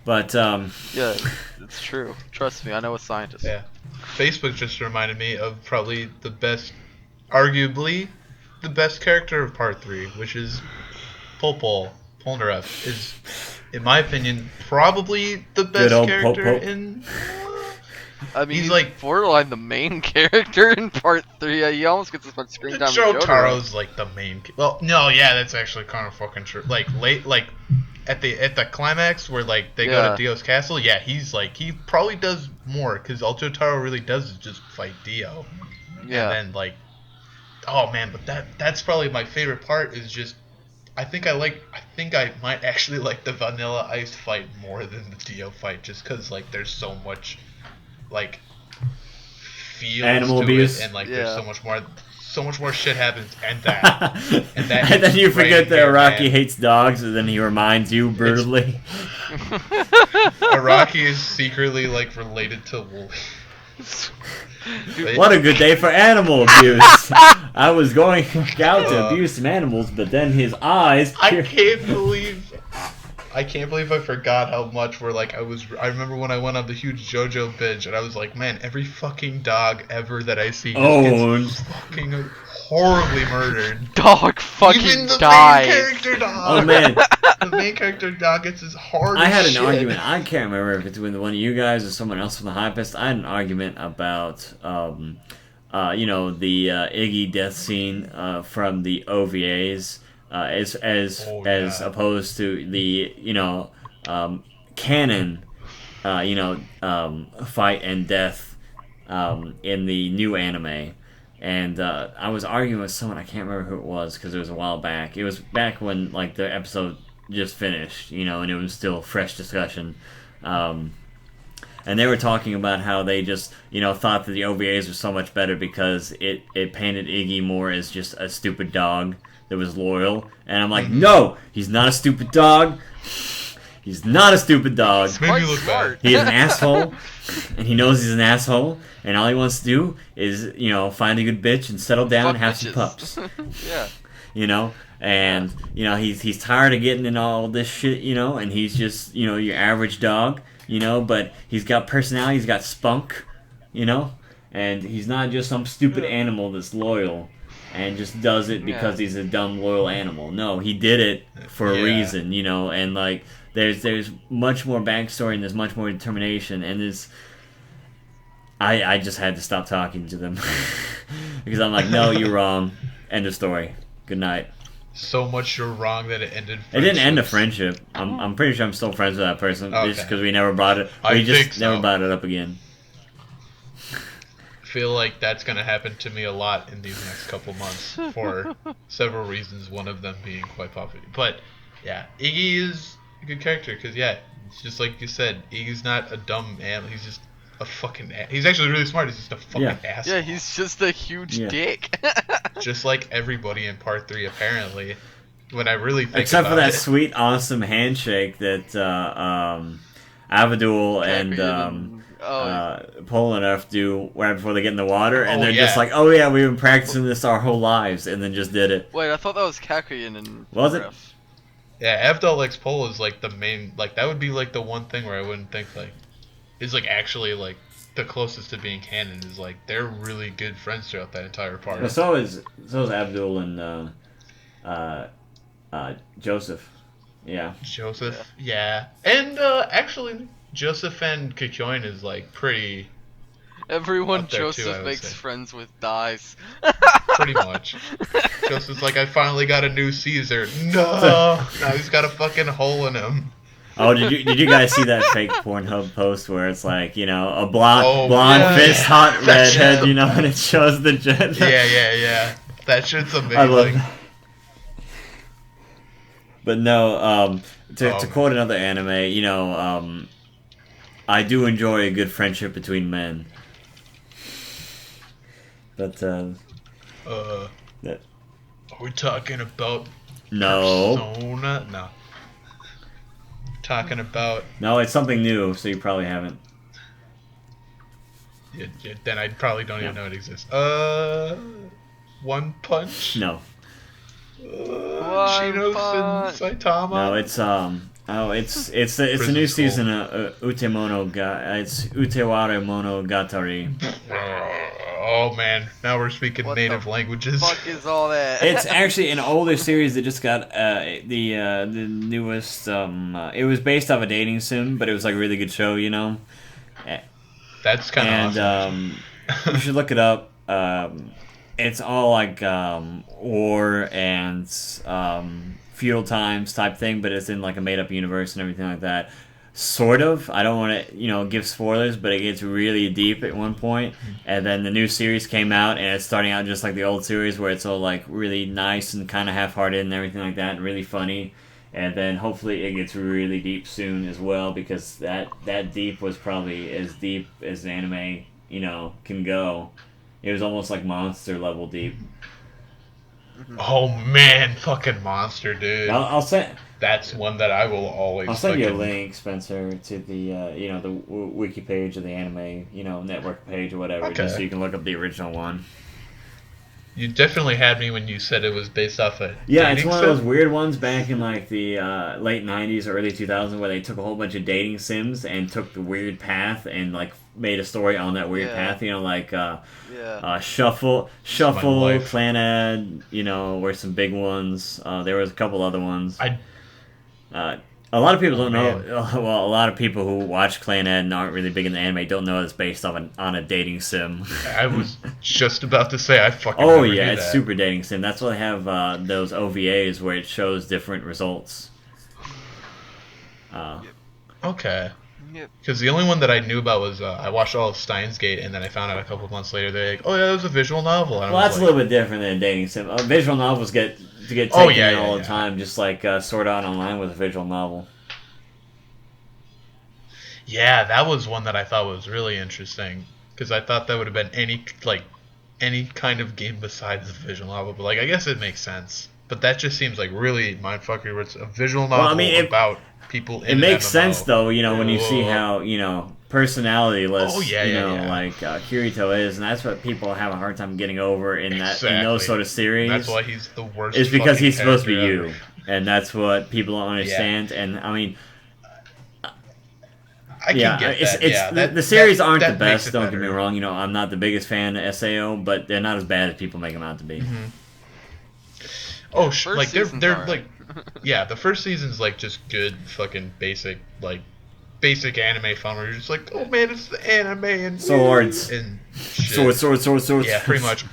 But yeah, it's true. Trust me, I know a scientist. Yeah. Facebook just reminded me of probably the best, arguably, the best character of Part 3, which is Polnareff is, in my opinion, probably the best character in... I mean, he's like borderline the main character in Part 3. He almost gets as much screen time as Jotaro. Jotaro's like the main... Well, no, yeah, that's actually kind of fucking true. Like, at the climax where like they go to Dio's castle, yeah, he's like he probably does more because all Jotaro really does is just fight Dio. Yeah. And then like, oh man, but that's probably my favorite part is just I think I might actually like the Vanilla Ice fight more than the Dio fight just because like there's so much like feels animal to abuse it and like there's so much more shit happens and that and then you forget that Araki hates dogs and then he reminds you brutally. Araki is secretly like related to wolves. What a good day for animal abuse. I was going out to abuse some animals, but then his eyes I can't believe I can't believe I forgot how much we're like, I remember when I went on the huge JoJo binge, and I was like, man, every fucking dog ever that I see just gets fucking horribly murdered. Dog fucking Even the dies. main character dog. Oh man, the main character dog gets his hard I had an shit. argument. I can't remember if it's with one of you guys or someone else from the Hypest. I had an argument about, the Iggy death scene from the OVAs, as opposed to the canon, fight and death in the new anime. And I was arguing with someone, I can't remember who it was because it was a while back. It was back when like the episode just finished, and it was still fresh discussion. And they were talking about how they just, thought that the OVAs were so much better because it painted Iggy more as just a stupid dog that was loyal. And I'm like, no, he's not a stupid dog. He's not a stupid dog. Made me look bad. He is an asshole, and he knows he's an asshole, and all he wants to do is, find a good bitch and settle down and have some pups. Yeah. And, he's tired of getting in all this shit, and he's just, your average dog, but he's got personality, he's got spunk, and he's not just some stupid animal that's loyal and just does it because he's a dumb, loyal animal. No, he did it for a reason, and, like, there's much more backstory and there's much more determination, and there's... I just had to stop talking to them because I'm like, no, you're wrong. End of story. Good night. So much you're wrong that it ended. It didn't end a friendship. I'm pretty sure I'm still friends with that person just because we never brought it. Never brought it up again. I feel like that's gonna happen to me a lot in these next couple months for several reasons. One of them being quite popular. But yeah, Iggy is a good character because it's just like you said. Iggy's not a dumb animal. He's just a fucking he's actually really smart. He's just a fucking asshole. Yeah, he's just a huge dick. Just like everybody in part 3 apparently. When I really think except about for that it. sweet awesome handshake that Avadul and Polnareff do right before they get in the water, and they're just like, oh yeah, we've been practicing this our whole lives, and then just did it. Wait, I thought that was Kakuyin and was it? Yeah, Avdol X Pol is like the main, like that would be like the one thing where I wouldn't think like is like actually like the closest to being canon is like they're really good friends throughout that entire part. Well, so is Abdul and Joseph. Yeah. Joseph, yeah. And actually Joseph and Kikyoin is like pretty everyone up there Joseph too, makes friends with dies. Pretty much. Joseph's like, I finally got a new Caesar. No, now he's got a fucking hole in him. Oh, did you guys see that fake Pornhub post where it's like, a blonde fist, hot redhead, and it shows the jet? Yeah. That shit's amazing. I love that. But no, to quote another anime, I do enjoy a good friendship between men. But are we talking about no? Persona? No. Talking about no, it's something new, so you probably haven't. Yeah, then I probably don't even know it exists. One Punch. No. Shinos and Saitama. No, it's a new season of it's Uteware Monogatari. Oh man, now we're speaking native languages. What the fuck is all that? It's actually an older series that just got the newest. It was based off a dating sim, but it was like a really good show, That's kind of awesome. You should look it up. It's all like war and feudal times type thing, but it's in like a made up universe and everything like that. Sort of. I don't want to, give spoilers, but it gets really deep at one point. And then the new series came out, and it's starting out just like the old series, where it's all like really nice and kind of half-hearted and everything like that, and really funny. And then hopefully it gets really deep soon as well, because that deep was probably as deep as the anime, can go. It was almost like monster level deep. Oh man, fucking monster, dude. I'll send. That's one that I will always. I'll send you a link, Spencer, to the the wiki page of the anime network page or whatever, just so you can look up the original one. You definitely had me when you said it was based off a Yeah, it's dating one sim. of those weird ones back in like the late '90s or early 2000s where they took a whole bunch of dating sims and took the weird path and like made a story on that weird path. You know, like Shuffle, life. Clanad. You know, were some big ones. There was a couple other ones. I A lot of people don't man. know. Well, a lot of people who watch Clanad and aren't really big in the anime don't know it's based on a dating sim. I was just about to say I fucking Oh never yeah, knew it's that. super dating sim. That's why they have those OVAs where it shows different results. Okay. Yep. Because the only one that I knew about was I watched all of Steins Gate, and then I found out a couple of months later they're like, "Oh yeah, it was a visual novel." And Well, I was that's a like, little bit different than a dating sim. Visual novels get taken Oh, yeah, in yeah, all yeah. the time, just like Sword Art Online was a visual novel. yeah, that was one that I thought was really interesting because I thought that would have been any kind of game besides the visual novel. But like, I guess it makes sense. But that just seems like really mindfucker. Where it's a visual novel Well, I mean, about people in It an makes MMO. sense though, you know, when you see Whoa. how personality-less, Oh, yeah, yeah. like Kirito is, and that's what people have a hard time getting over in those Exactly. sort of series. That's why he's the worst. It's because fucking he's supposed to be character you, ever. and that's what people don't understand. And I mean, I can get that. Yeah, the series aren't that the makes best. it Don't get me better. wrong. You know, I'm not the biggest fan of SAO, but they're not as bad as people make them out to be. Mm-hmm. Oh, First like season's they're alright. like, yeah, the first season's like just good fucking basic anime fun where you're just like, oh man, it's the anime and Swords. and shit. Swords. Yeah, pretty much.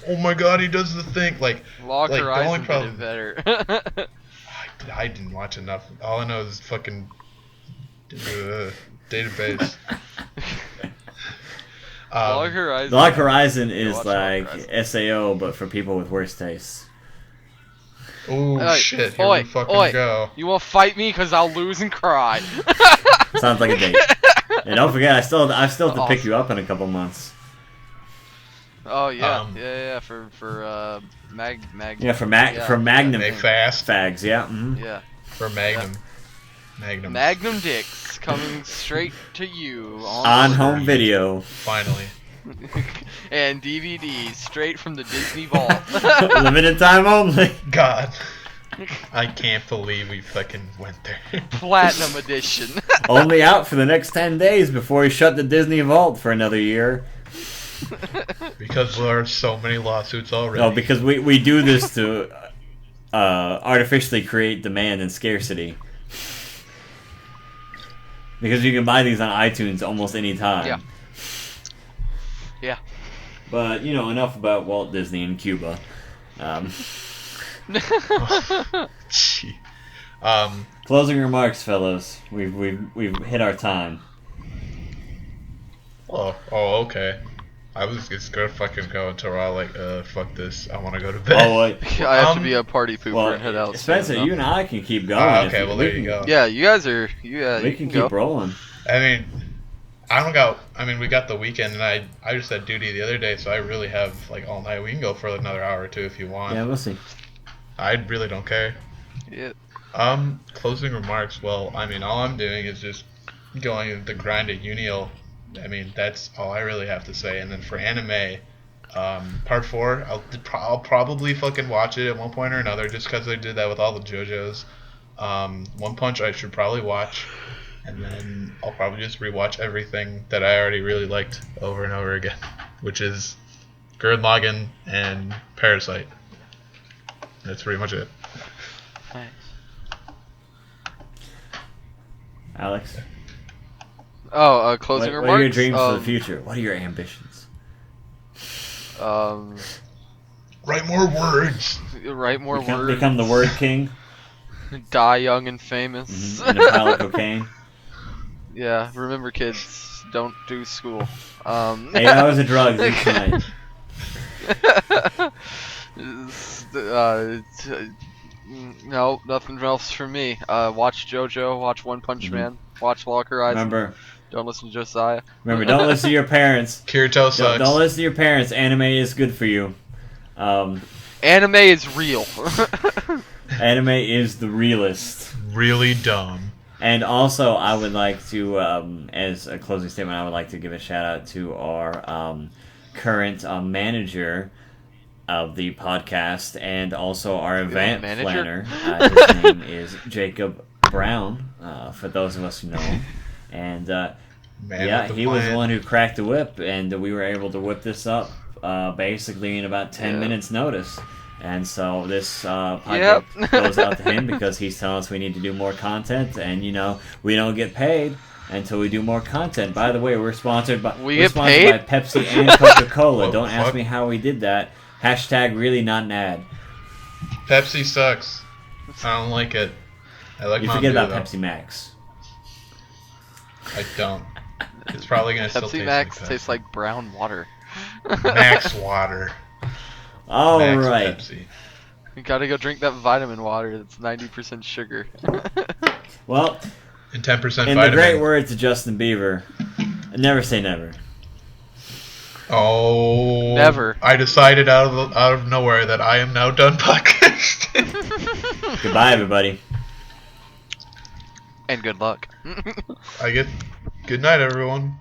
Oh my god, he does the thing like Log like the only Horizon did problem. it better. I didn't watch enough. All I know is fucking database. Log Horizon. Log Horizon is watch Log like Horizon. SAO, but for people with worse tastes. Oh Hey, shit! Here oi, we fucking oi. go. You won't fight me because I'll lose and cry. Sounds like a date. And don't forget, I still have to pick Awesome. you up in a couple months. Oh yeah, Um, yeah. For Mag. Yeah, for Yeah. for Magnum Make fast fags. Yeah. Yeah. for Magnum. Magnum. Magnum dicks coming straight to you On order. home video. Finally. And DVD straight from the Disney Vault. Limited time only. God. I can't believe we fucking went there. Platinum edition. Only out for the next 10 days before we shut the Disney Vault for another year. Because there are so many lawsuits already. No, because we do this to artificially create demand and scarcity. Because you can buy these on iTunes almost any time. Yeah. Yeah. But, enough about Walt Disney and Cuba. Gee. Closing remarks, fellows. We've hit our time. Oh, okay. I was just gonna fucking go until we're all like, fuck this. I want to go to bed. Oh, wait. I have to be a party pooper and head Well, out. Spencer, soon, you and I can keep going. Okay, well there you go. Yeah, you guys are. We You can go. keep rolling. I mean, we got the weekend, and I just had duty the other day, so I really have like all night. We can go for another hour or two if you want. Yeah, we'll see. I really don't care. Yeah. Closing remarks. Well, I mean, all I'm doing is just going the grind at Unio. I mean, that's all I really have to say. And then for anime, part 4, I'll probably fucking watch it at one point or another, just because they did that with all the JoJos. One Punch I should probably watch, and then I'll probably just rewatch everything that I already really liked over and over again, which is Gurren Lagann and Parasite. That's pretty much it. Nice. Alex, Oh, closing what remarks. are your dreams for the future? What are your ambitions? Write more words. Write more words. Become the word king Die young and famous. and a pile of cocaine. Yeah, remember kids, don't do school. 8 hours of drugs each night. No, nothing else for me. Watch JoJo, watch One Punch Man, watch Log Horizon. Remember, Don't listen to Josiah. don't listen to your parents. Kirito sucks. Don't listen to your parents. Anime is good for you. Anime is real. Anime is the realist. Really dumb. And also, I would like to, as a closing statement, I would like to give a shout out to our current manager, of the podcast and also our event manager? planner. His name is Jacob Brown, for those of us who know him. And he was the one who cracked the whip, and we were able to whip this up basically in about 10 minutes notice. And so this podcast goes out to him because he's telling us we need to do more content, and we don't get paid until we do more content. By the way, we're sponsored by Pepsi and Coca-Cola. Don't ask me how we did that. Hashtag really not an ad. Pepsi sucks. I don't like it. I like. You forget about Pepsi Max. I don't. It's probably gonna still taste Pepsi Max like tastes like brown water. Max water. All Max right. Pepsi. You gotta go drink that vitamin water that's 90% sugar. Well, And 10% in vitamin. the great words of Justin Bieber, never say never. Oh. Never. I decided out of nowhere that I am now done podcasting. Goodbye, everybody. And good luck. Good night, everyone.